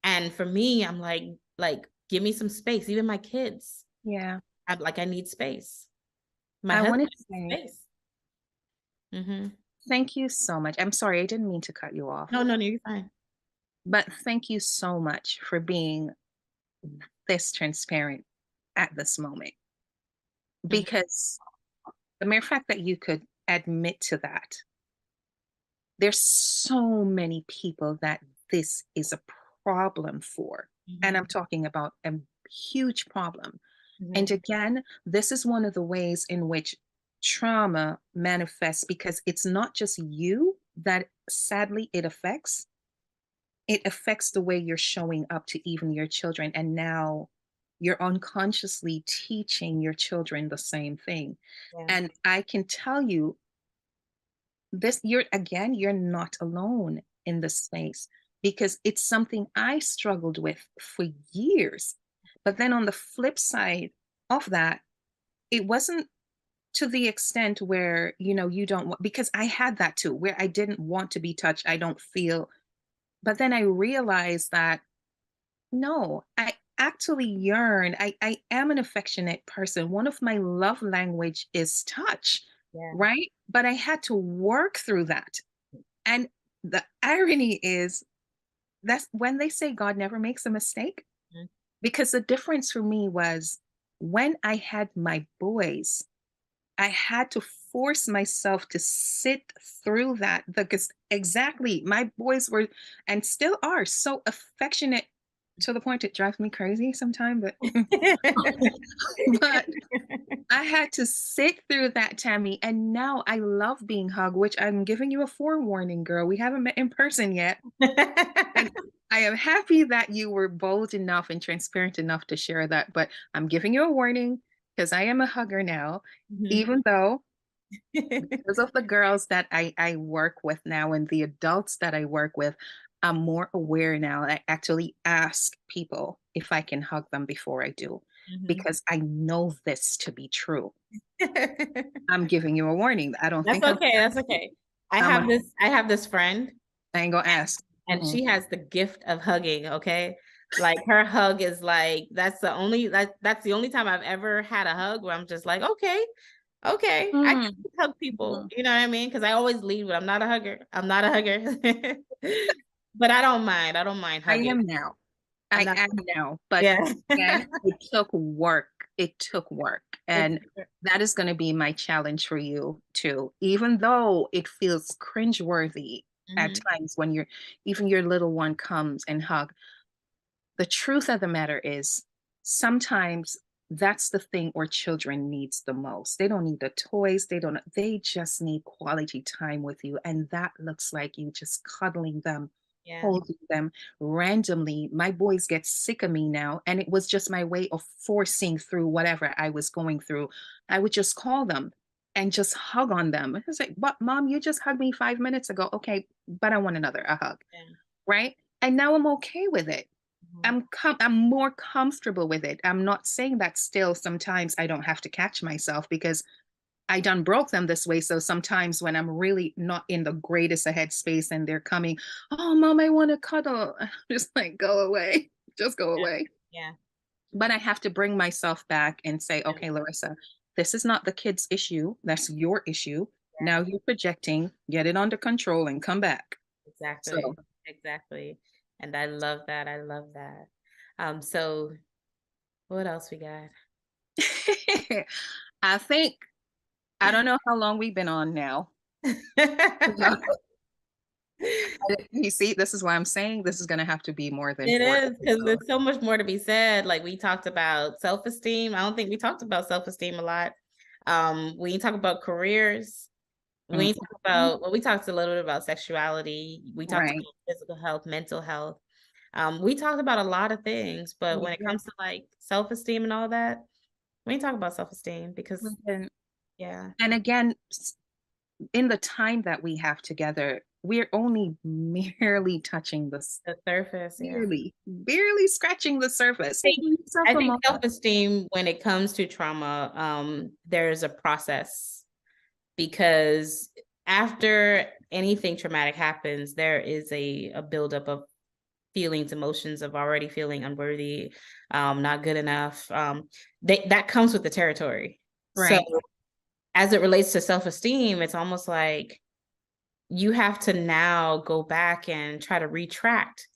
And for me, I'm like give me some space. Even my kids, Yeah. I'm like I need space. My I husband wanted to say needs space. Mm-hmm. thank you so much. I'm sorry, I didn't mean to cut you off, No, no, no, you're fine. but thank you so much for being this transparent at this moment. Mhm. Because the mere fact that you could admit to that, there's so many people that this is a problem for. And Mhm. I'm talking about a huge problem. And Mhm. again, this is one of the ways in which trauma manifests because it's not just you that sadly it affects the way you're showing up to even your children. And now you're unconsciously teaching your children the same thing. Yeah. And I can tell you this, you're not alone in this space because it's something I struggled with for years. But then on the flip side of that, it wasn't to the extent where, you don't want, because I had that too, where I didn't want to be touched. I don't feel, but then I realized that no, I actually yearn. I am an affectionate person. One of my love language is touch, Yeah. right? But I had to work through that. And the irony is that's when they say God never makes a mistake, Mhm. because the difference for me was when I had my boys, I had to force myself to sit through that because exactly my boys were and still are so affectionate to the point it drives me crazy sometimes, but but I had to sit through that, Tammy, and now I love being hugged, which I'm giving you a forewarning, girl. We haven't met in person yet. And I am happy that you were bold enough and transparent enough to share that, but I'm giving you a warning because I am a hugger now, Mhm. even though because of the girls that I work with now and the adults that I work with, I'm more aware now. I actually ask people if I can hug them before I do, Mhm. because I know this to be true. I'm giving you a warning. I don't That's think okay. That's okay. I'm gonna, I have this friend, I ain't gonna ask. and Mm-mm. she has the gift of hugging, okay? Like her hug is like that's the only time I've ever had a hug where I'm just like, okay, okay, I can Mm, hug people. mm. You know what I mean? Because I always lead with I'm not a hugger. I'm not a hugger. But I don't mind. I don't mind I hugging. am now. I'm I not am now, but yeah. again, it took work. It took work. It's And that is going to be my challenge for you too. Even though it feels cringeworthy at Mhm. times when even your little one comes and hug, the truth of the matter is sometimes that's the thing our children needs the most. They don't need the toys. They just need quality time with you. And that looks like you just cuddling them, Yeah. holding them randomly. My boys get sick of me now. And it was just my way of forcing through whatever I was going through. I would just call them and just hug on them. I was like, but mom, you just hugged me 5 minutes ago. Okay, but I want a hug. Yeah. Right. And now I'm okay with it. Mhm. I'm more comfortable with it. I'm not saying that still sometimes I don't have to catch myself because I done broke them this way. So sometimes when I'm really not in the greatest of headspace and they're coming, oh mom, I want to cuddle. I'm just like, go away. Just go Yeah. away. Yeah. But I have to bring myself back and say, okay, Larissa, this is not the kid's issue. That's your issue. Yeah. Now you're projecting, get it under control and come back. Exactly. So Exactly. And I love that. I love that. So what else we got? I think I don't know how long we've been on now. You see, this is why I'm saying this is going to have to be more than It four is because episodes. there's so much more to be said. Like we talked about self-esteem. I don't think we talked about self-esteem a lot. We didn't talk about careers. We didn't talk Mhm. about, well, we talked a little bit about sexuality. We talked Right. about physical health, mental health. We talked about a lot of things, but when it Yeah. comes to like self-esteem and all that, We can talk about self-esteem We because, can- yeah, And again, in the time that we have together, we're only merely touching this, the surface, yeah. barely scratching the surface. think Give yourself I a think moment. self-esteem when it comes to trauma, there's a process because after anything traumatic happens, there is a buildup of feelings, emotions of already feeling unworthy, not good enough. That comes with the territory. So Right. as it relates to self-esteem, it's almost like you have to now go back and try to retract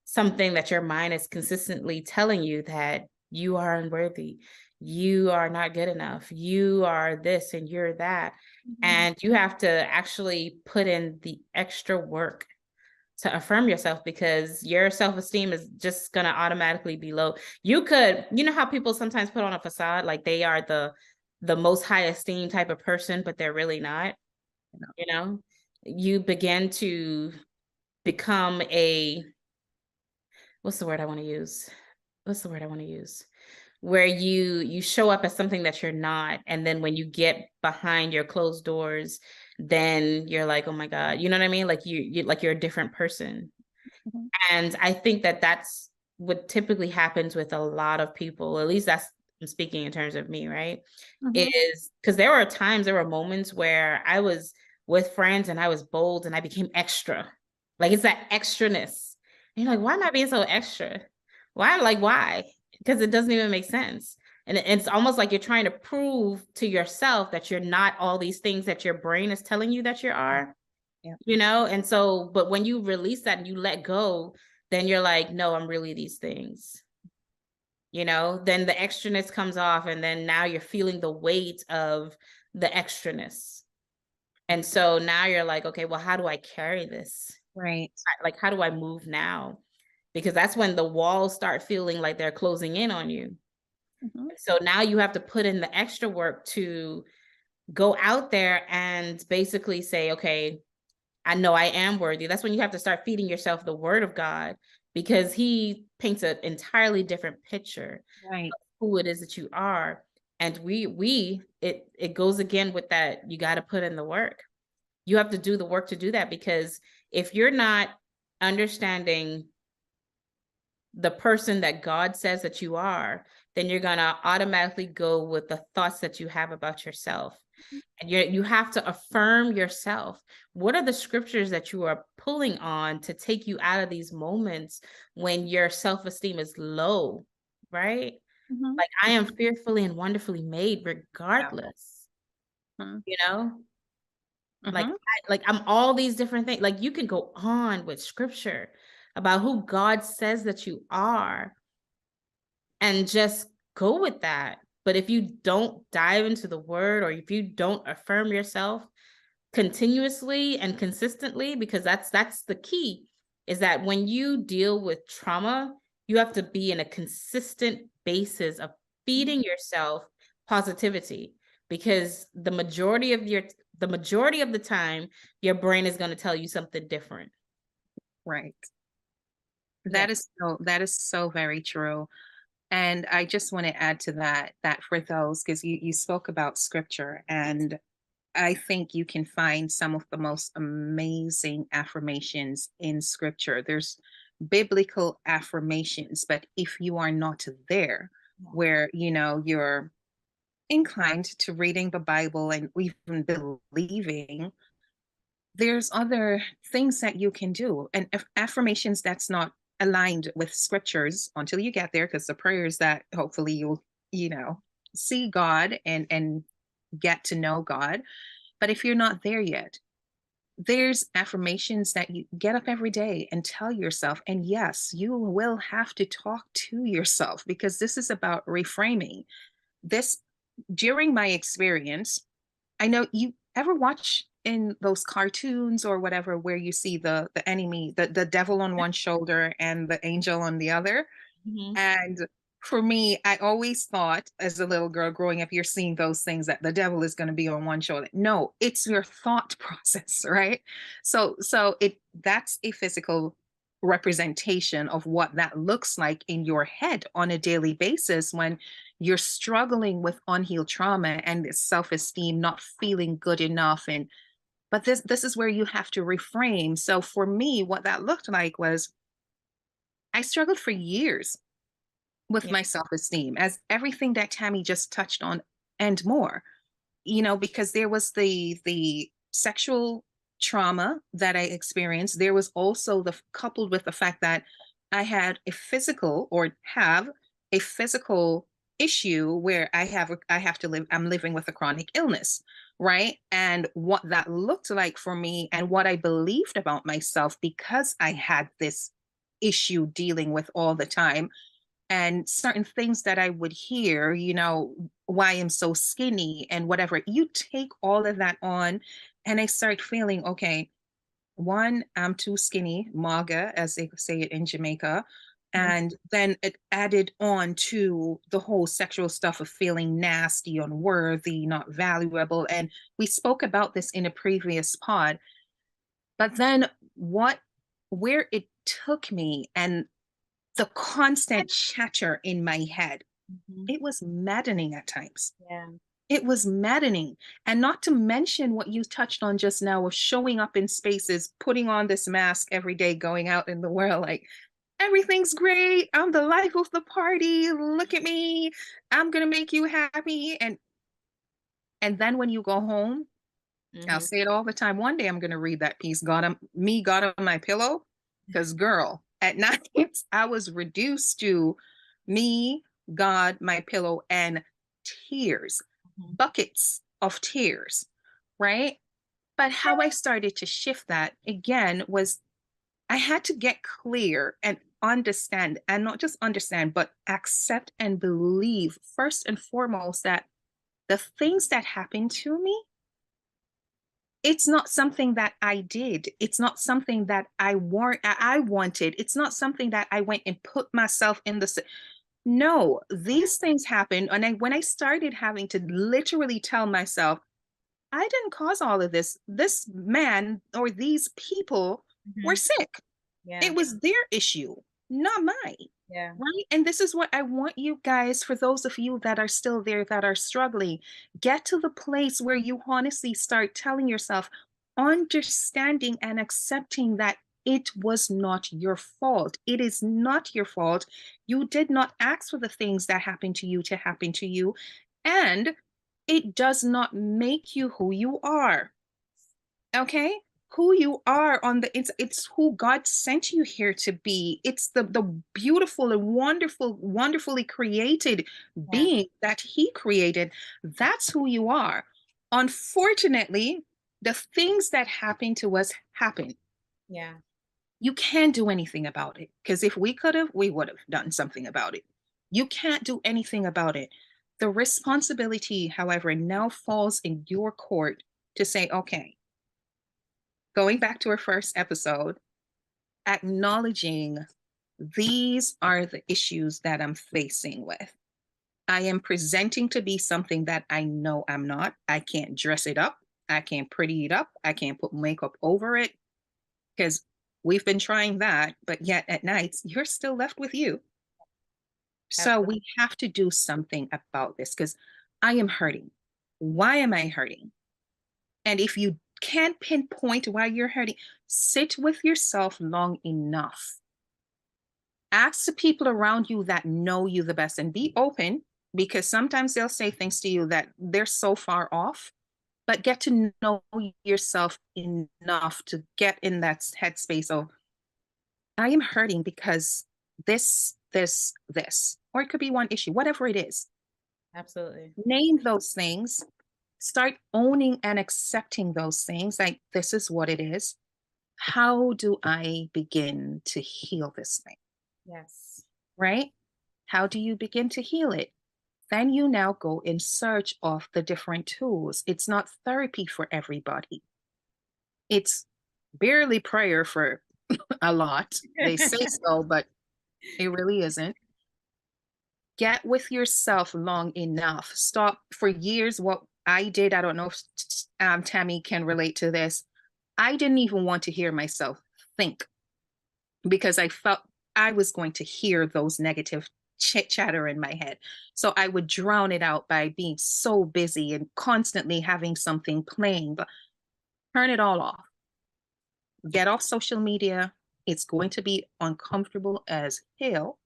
something that your mind is consistently telling you that you are unworthy, you are not good enough, you are this and you're that. Mhm. And you have to actually put in the extra work to affirm yourself because your self-esteem is just going to automatically be low. You could, you know how people sometimes put on a facade like they are the most high esteem type of person, but they're really not, you know? You begin to become a what's the word I want to use? What's the word I want to use? Where you show up as something that you're not, and then when you get behind your closed doors, then you're like, oh my God, you know what I mean? Like you like you're a different person. Mhm. And I think that that's what typically happens with a lot of people. At least that's I'm speaking in terms of me, right? Mhm. Is because there were moments where I was with friends and I was bold and I became extra. Like it's that extraness. And you're like, why am I being so extra? Why? Because it doesn't even make sense. And it's almost like you're trying to prove to yourself that you're not all these things that your brain is telling you that you are, Yeah. you know? And so, but when you release that and you let go, then you're like, no, I'm really these things, you know? Then the extraness comes off, and then now you're feeling the weight of the extraness. And so now you're like, okay, well, how do I carry this? Right. Like, how do I move now? Because that's when the walls start feeling like they're closing in on you. Mhm. So now you have to put in the extra work to go out there and basically say, okay, I know I am worthy. That's when you have to start feeding yourself the word of God because he paints an entirely different picture Right. of who it is that you are. And it goes again with that. You got to put in the work. You have to do the work to do that because if you're not understanding the person that God says that you are, then you're going to automatically go with the thoughts that you have about yourself. And you have to affirm yourself. What are the scriptures that you are pulling on to take you out of these moments when your self-esteem is low, right? Mhm. Like I am fearfully and wonderfully made Yeah. regardless, Mhm. you know? Like Mhm. I'm all these different things. Like you can go on with scripture about who God says that you are and just go with that. But if you don't dive into the word or if you don't affirm yourself continuously and consistently, because that's the key, is that when you deal with trauma, you have to be in a consistent basis of feeding yourself positivity because the majority of the time your brain is going to tell you something different. Right. Yeah. That is so very true. And I just want to add to that for those, because you spoke about scripture, and I think you can find some of the most amazing affirmations in scripture. There's biblical affirmations, but if you are not there, where you're inclined to reading the Bible and even believing, there's other things that you can do. And if affirmations that's not aligned with scriptures until you get there, because the prayers that hopefully you'll, you know, see God and get to know God. But if you're not there yet, there's affirmations that you get up every day and tell yourself. And yes, you will have to talk to yourself because this is about reframing. This during my experience, I know you ever watch in those cartoons or whatever where you see the enemy, the devil on one shoulder and the angel on the other. Mhm. And for me, I always thought as a little girl growing up, you're seeing those things that the devil is going to be on one shoulder. No, it's your thought process, right? So it that's a physical representation of what that looks like in your head on a daily basis when you're struggling with unhealed trauma and self-esteem, not feeling good enough. And but this is where you have to reframe. So for me, what that looked like was I struggled for years with Yeah. my self-esteem, as everything that Tammy just touched on and more, because there was the sexual trauma that I experienced. There was also the coupled with the fact that I had a physical or have a physical issue where I have to live, I'm living with a chronic illness, right? And what that looked like for me and what I believed about myself because I had this issue dealing with all the time, and certain things that I would hear, why I'm so skinny and whatever. You take all of that on, and I start feeling, okay, one, I'm too skinny, maga, as they say it in Jamaica. Mhm. And then it added on to the whole sexual stuff of feeling nasty, unworthy, not valuable. And we spoke about this in a previous pod. But then where it took me and the constant chatter in my head, Mhm. it was maddening at times. Yeah. It was maddening. And not to mention what you touched on just now of showing up in spaces, putting on this mask every day, going out in the world like, everything's great. I'm the life of the party. Look at me. I'm going to make you happy. And then when you go home, I'll Mhm. say it all the time. One day I'm going to read that piece, God on my pillow. Because, girl, at night, I was reduced to me, God, my pillow, and tears, Mhm. buckets of tears, right? But how I started to shift that again was I had to get clear and understand, and not just understand, but accept and believe, first and foremost, that the things that happened to me, it's not something that I did. It's not something that I wanted. It's not something that I went and put myself in the. No, these things happen. And when I started having to literally tell myself, I didn't cause all of this. This man or these people were Mhm. sick. Yeah. It was their issue, not mine. Yeah. Right. And this is what I want you guys, for those of you that are still there, that are struggling, get to the place where you honestly start telling yourself, understanding and accepting that it was not your fault. It is not your fault. You did not ask for the things that happened to you to happen to you. And it does not make you who you are. Okay, who you are on the it's who God sent you here to be. It's the beautiful and wonderfully created Yeah. being that he created. That's who you are. Unfortunately, the things that happen to us happen. Yeah. You can't do anything about it, because if we could have, we would have done something about it. You can't do anything about it. The responsibility, however, now falls in your court to say, okay, going back to our first episode, acknowledging these are the issues that I'm facing with. I am presenting to be something that I know I'm not. I can't dress it up. I can't pretty it up. I can't put makeup over it, because we've been trying that, but yet at nights, you're still left with you. So Absolutely. we have to do something about this, because I am hurting. Why am I hurting? And if you can't pinpoint why you're hurting, sit with yourself long enough. Ask the people around you that know you the best and be open, because sometimes they'll say things to you that they're so far off, but get to know yourself enough to get in that headspace of, I am hurting because this, or it could be one issue, whatever it is. Absolutely. Name those things, start owning and accepting those things. Like, this is what it is. How do I begin to heal this thing? Yes. Right? How do you begin to heal it? Then you now go in search of the different tools. It's not therapy for everybody. It's barely prayer for a lot. They say so, but it really isn't. Get with yourself long enough. Stop for years. What I did, I don't know if Tammy can relate to this. I didn't even want to hear myself think. because I felt I was going to hear those negative chit chatter in my head. So I would drown it out by being so busy and constantly having something playing. But turn it all off. Get off social media. It's going to be uncomfortable as hell,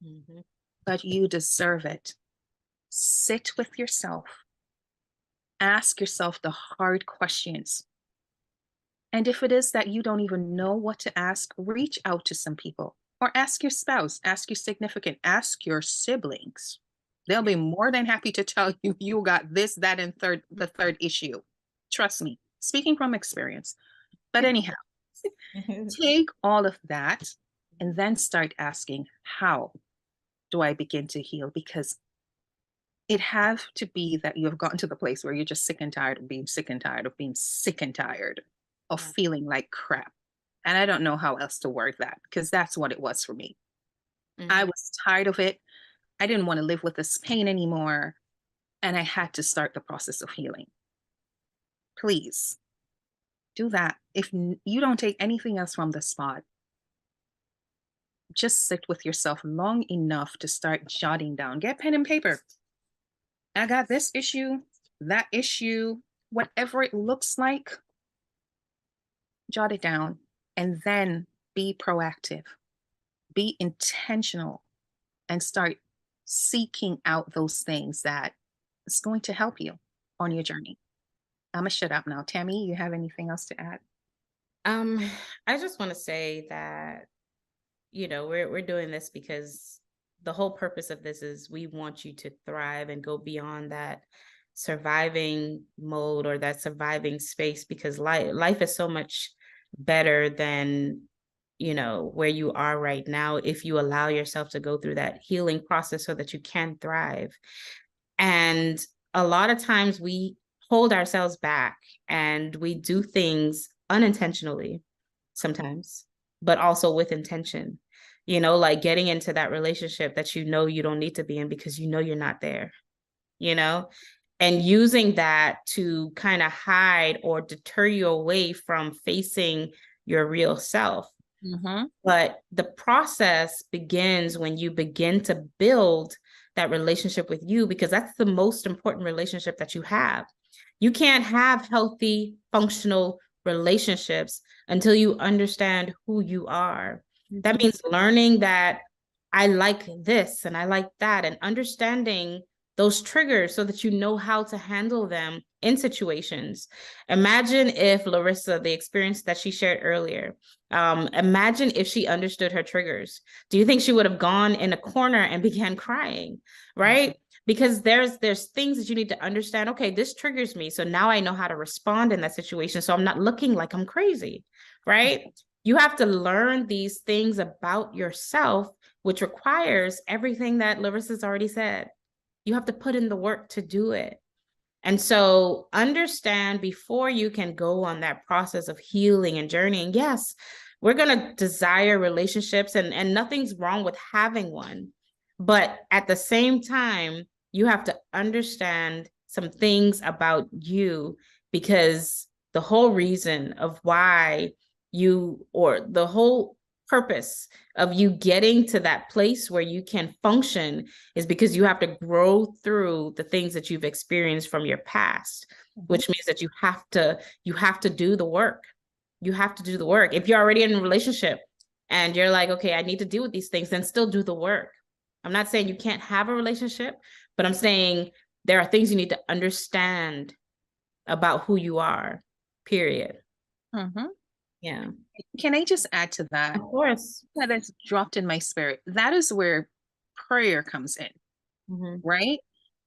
Mhm. but you deserve it. Sit with yourself. Ask yourself the hard questions. And if it is that you don't even know what to ask, reach out to some people or ask your spouse, ask your significant, ask your siblings. They'll be more than happy to tell you you got this, that, and the third issue. Trust me, speaking from experience. But anyhow, take all of that and then start asking, how do I begin to heal? Because it has to be that you have gotten to the place where you're just sick and tired of being sick and tired of being sick and tired of Yeah. feeling like crap. And I don't know how else to word that because that's what it was for me. I Mhm. was tired of it. I didn't want to live with this pain anymore. And I had to start the process of healing. Please do that. If you don't take anything else from the spot, just sit with yourself long enough to start jotting down. Get pen and paper. I got this issue, that issue, whatever it looks like, jot it down and then be proactive, be intentional, and start seeking out those things that is going to help you on your journey. I'm gonna shut up now. Tammy, you have anything else to add? Um, I just want to say that, we're doing this because the whole purpose of this is we want you to thrive and go beyond that surviving mode or that surviving space, because life is so much better than, where you are right now if you allow yourself to go through that healing process so that you can thrive. And a lot of times we hold ourselves back and we do things unintentionally sometimes, but also with intention. Like getting into that relationship that you don't need to be in because you're not there, you know, and using that to kind of hide or deter you away from facing your real self. Mm-hmm. But the process begins when you begin to build that relationship with you, because that's the most important relationship that you have. You can't have healthy, functional relationships until you understand who you are. That Mm-hmm. means learning that I like this and I like that, and understanding those triggers so that you know how to handle them in situations. Imagine if Larissa, the experience that she shared earlier, imagine if she understood her triggers. Do you think she would have gone in a corner and began crying? Right? Because there's things that you need to understand. Okay, this triggers me, so now I know how to respond in that situation, so I'm not looking like I'm crazy. Right? You have to learn these things about yourself, which requires everything that Larissa's already said. You have to put in the work to do it. And so understand before you can go on that process of healing and journeying. Yes, we're going to desire relationships, and nothing's wrong with having one. But at the same time, you have to understand some things about you, because the whole reason of why or the whole purpose of you getting to that place where you can function is because you have to grow through the things that you've experienced from your past, Mm-hmm. which means that you have to do the work. You have to do the work. If you're already in a relationship and you're like, okay, I need to deal with these things, then still do the work. I'm not saying you can't have a relationship, but I'm saying there are things you need to understand about who you are, period. Mm-hmm. Yeah. Can I just add to that? Of course. That has dropped in my spirit. That is where prayer comes in, Mm-hmm. right?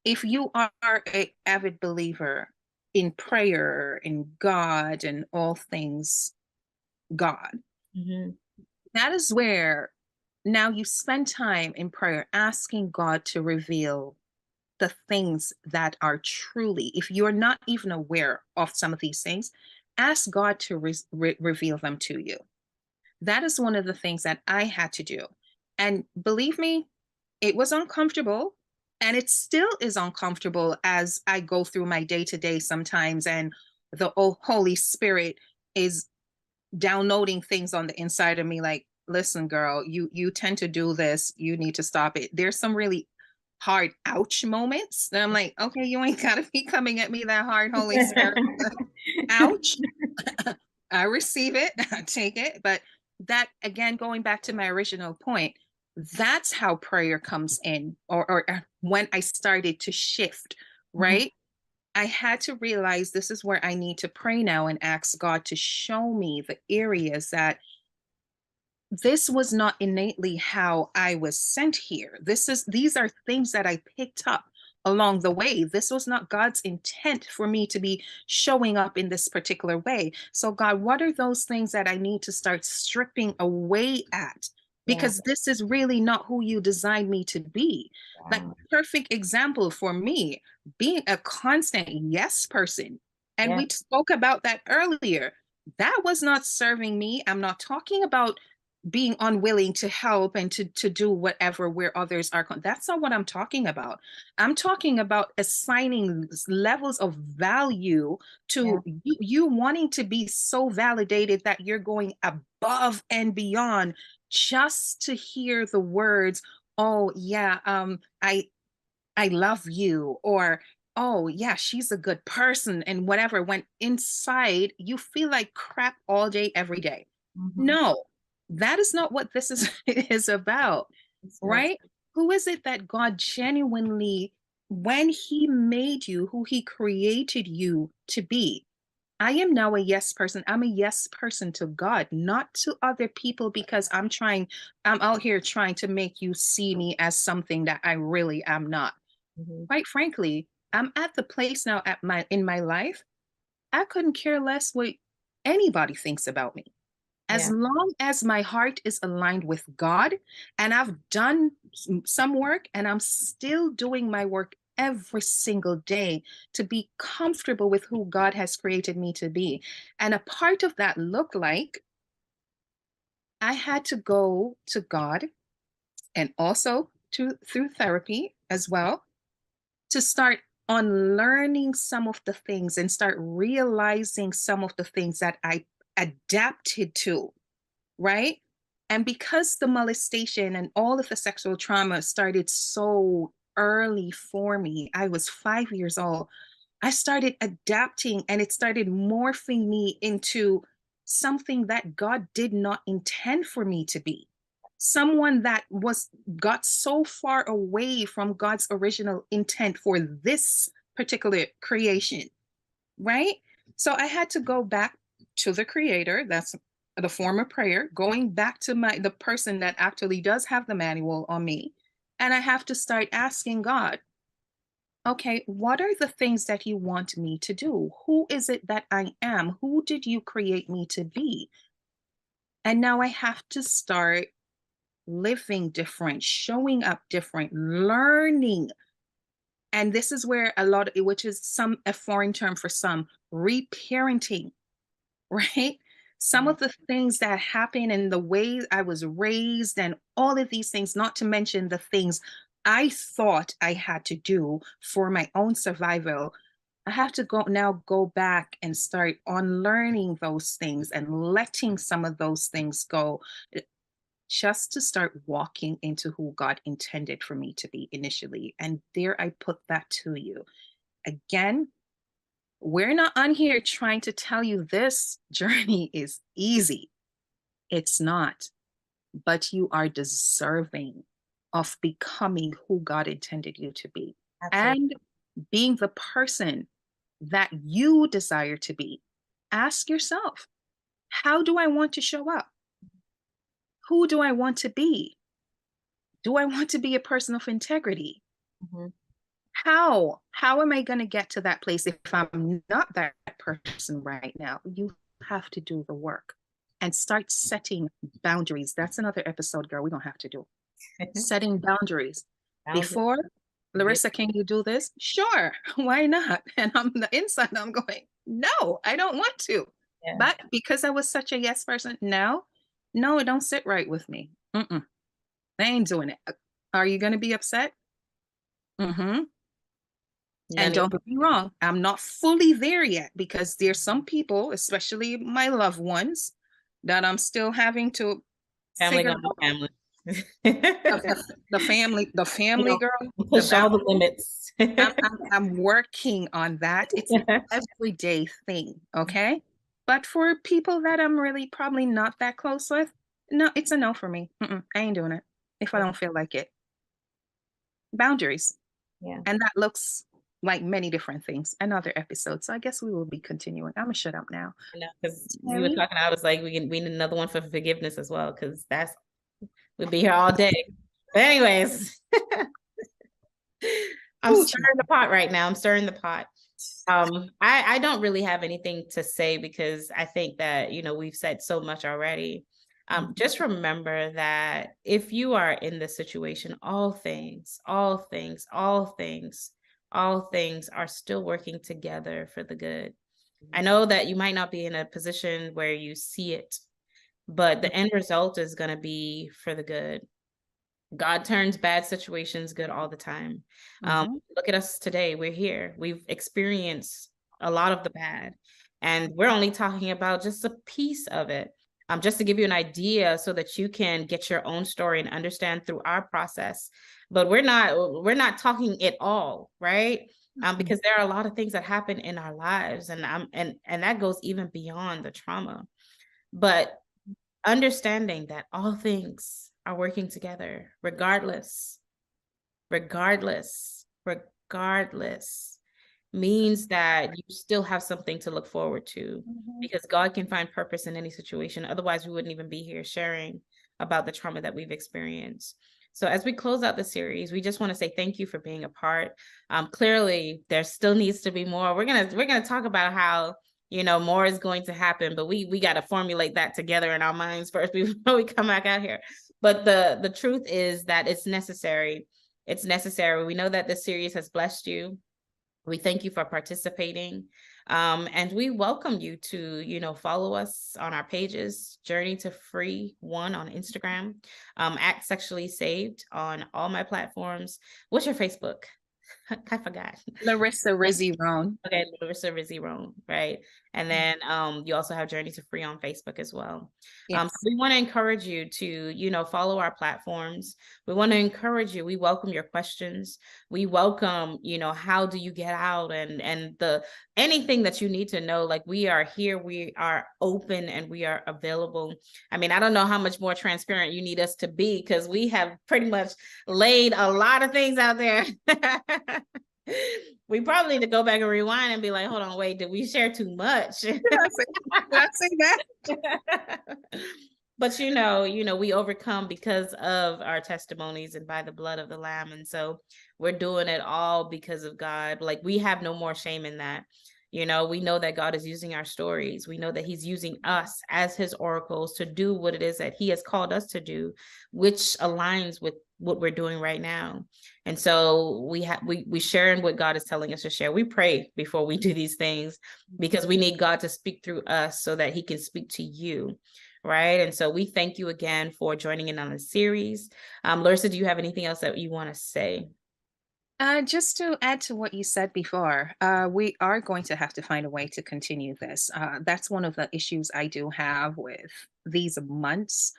If you are an avid believer in prayer, in God, and all things God, Mm-hmm. that is where now you spend time in prayer asking God to reveal the things that are truly, if you're not even aware of some of these things, ask God to reveal them to you. That is one of the things that I had to do. And believe me, it was uncomfortable. And it still is uncomfortable as I go through my day to day sometimes. And the Holy Spirit is downloading things on the inside of me like, listen, girl, you tend to do this. You need to stop it. There's some really hard ouch moments. And I'm like, okay, you ain't gotta be coming at me that hard, Holy Spirit. Ouch. I receive it, I take it. But that again, going back to my original point, that's how prayer comes in, or when I started to shift, Mhm. right? I had to realize this is where I need to pray now and ask God to show me the areas that this was not innately how I was sent here. These are things that I picked up along the way. This was not God's intent for me to be showing up in this particular way. So God, what are those things that I need to start stripping away at? Yeah. Because this is really not who you designed me to be. Like, Wow. perfect example for me, being a constant yes person. And Yeah. we spoke about that earlier. That was not serving me. I'm not talking about being unwilling to help and to do whatever where others are. That's not what I'm talking about. I'm talking about assigning levels of value Yeah. to you wanting to be so validated that you're going above and beyond just to hear the words, oh yeah, I love you, or oh yeah, she's a good person, and whatever, when inside you feel like crap all day every day. Mhm. No, that is not what this is is about, It's good. right? Who is it that God genuinely, when he made you, who he created you to be? I am now a yes person. I'm a yes person to God, not to other people, because I'm out here trying to make you see me as something that I really am not. Mhm. Quite frankly, I'm at the place now at my in my life, I couldn't care less what anybody thinks about me. As Yeah. long as my heart is aligned with God, and I've done some work and I'm still doing my work every single day to be comfortable with who God has created me to be. And a part of that looked like I had to go to God, and also to through therapy as well, to start unlearning some of the things and start realizing some of the things that I adapted to, right? And because the molestation and all of the sexual trauma started so early for me, I was 5 years old. I started adapting, and it started morphing me into something that God did not intend for me to be. Someone that was got so far away from God's original intent for this particular creation, right? So I had to go back to the creator. That's the form of prayer, going back to the person that actually does have the manual on me. And I have to start asking God, okay, what are the things that you want me to do? Who is it that I am? Who did you create me to be? And now I have to start living different, showing up different, learning. And this is where a lot of, which is a foreign term for some, reparenting, right? Some Yeah. of the things that happen and the way I was raised and all of these things, not to mention the things I thought I had to do for my own survival. I have to go back and start unlearning those things and letting some of those things go, just to start walking into who God intended for me to be initially. And there I put that to you. Again, we're not on here trying to tell you this journey is easy. It's not, but you are deserving of becoming who God intended you to be Absolutely. and being the person that you desire to be. Ask yourself, how do I want to show up? Who do I want to be? Do I want to be a person of integrity? Mhm. How am I going to get to that place if I'm not that person right now? You have to do the work and start setting boundaries. That's another episode, girl. We don't have to do setting boundaries. Boundary. Before, Big. Larissa, can you do this? Sure. Why not? And I'm the inside, I'm going, no, I don't want to. Yeah. But because I was such a yes person, now, no, it don't sit right with me. Mm-mm, I ain't doing it. Are you going to be upset? Mm-hmm. And None of don't get me wrong, I'm not fully there yet, because there's some people, especially my loved ones, that I'm still having to Family Cigarette, gonna be family. the You family know, girl, the push all the boundary. limits. I'm working on that. It's an everyday thing, okay? But for people that I'm really probably not that close with, no, it's a no for me. I ain't doing it if I don't feel like it. Boundaries. Yeah. And that looks like many different things. Another episode. So I guess we will be continuing. I'm gonna shut up now. I know, because you were Tammy? talking, I was like, we need another one for forgiveness as well, because we'll be here all day. But anyways, I'm Ooh, stirring the pot right now. I'm stirring the pot. I don't really have anything to say because I think that, we've said so much already. Just remember that if you are in this situation, all things, all things, all things, all things are still working together for the good. I know that you might not be in a position where you see it, but the end result is going to be for the good. God turns bad situations good all the time. Look at us today. We're here. We've experienced a lot of the bad, and we're only talking about just a piece of it. Just to give you an idea so that you can get your own story and understand through our process. But we're not talking it all, right? Because there are a lot of things that happen in our lives, and that goes even beyond the trauma. But understanding that all things are working together, regardless, means that you still have something to look forward to, because God can find purpose in any situation. Otherwise, we wouldn't even be here sharing about the trauma that we've experienced. So as we close out the series, we just want to say thank you for being a part. Clearly, there still needs to be more. We're gonna talk about how more is going to happen, but we got to formulate that together in our minds first before we come back out here. But the truth is that it's necessary. It's necessary. We know that this series has blessed you. We thank you for participating. And we welcome you to, follow us on our pages, Journey to Free One on Instagram, at Sexually Saved on all my platforms. What's your Facebook? I forgot. Larissa Rizzy Roan. Okay, Larissa Rizzy Roan, right? And then you also have Journey to Free on Facebook as well. Yes. So we want to encourage you to, follow our platforms. We want to encourage you. We welcome your questions. We welcome, how do you get out and the anything that you need to know. Like, we are here, we are open, and we are available. I mean, I don't know how much more transparent you need us to be, because we have pretty much laid a lot of things out there. We probably need to go back and rewind and be like, hold on, wait, did we share too much? Did I say that? But we overcome because of our testimonies and by the blood of the Lamb. And so we're doing it all because of God. Like, we have no more shame in that. We know that God is using our stories. We know that he's using us as his oracles to do what it is that he has called us to do, which aligns with what we're doing right now. And so we share in what God is telling us to share. We pray before we do these things, because we need God to speak through us so that he can speak to you. Right. And so we thank you again for joining in on the series. Larissa, do you have anything else that you want to say? Just to add to what you said before, we are going to have to find a way to continue this. That's one of the issues I do have with these months.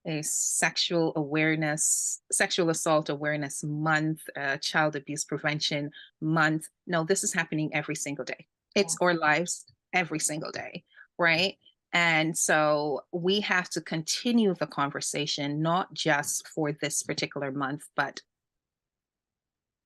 A sexual awareness, sexual assault awareness month, child abuse prevention month. No, this is happening every single day. It's our lives every single day, right? And so we have to continue the conversation, not just for this particular month, but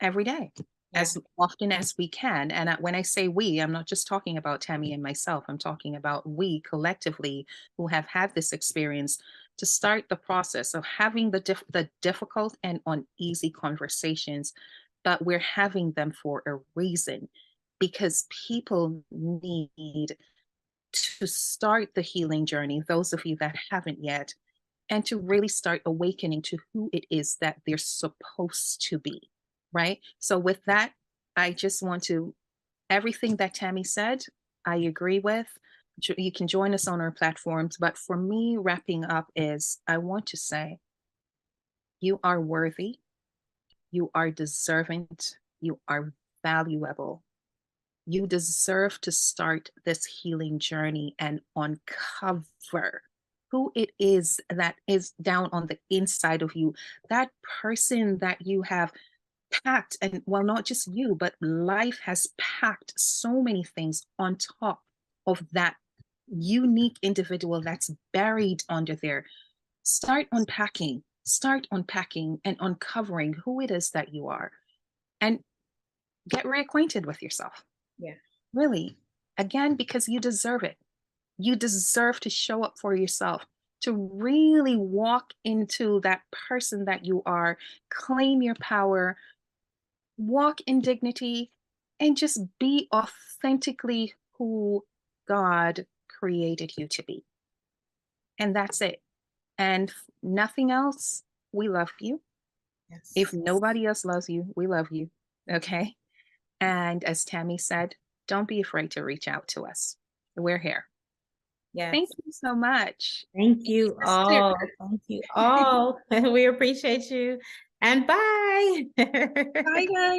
every day, as often as we can. And when I say we, I'm not just talking about Tammy and myself. I'm talking about we collectively who have had this experience, to start the process of having the difficult and uneasy conversations, but we're having them for a reason, because people need to start the healing journey, those of you that haven't yet, and to really start awakening to who it is that they're supposed to be, right? So, with that, I just want to, everything that Tammy said, I agree with. You can join us on our platforms. But for me, wrapping up is, I want to say, you are worthy, you are deserving, you are valuable. You deserve to start this healing journey and uncover who it is that is down on the inside of you, that person that you have packed, and well, not just you, but life has packed so many things on top of that unique individual that's buried under there. Start unpacking and uncovering who it is that you are, and get reacquainted with yourself. Yeah. Really, again, because you deserve it. You deserve to show up for yourself, to really walk into that person that you are, claim your power, walk in dignity, and just be authentically who God created you to be. And that's it. And nothing else. We love you. Yes. If nobody else loves you, we love you. Okay. And as Tammy said, don't be afraid to reach out to us. We're here. Yes. Thank you so much. Thank you all. Thank you all. We appreciate you. And bye. Bye, guys.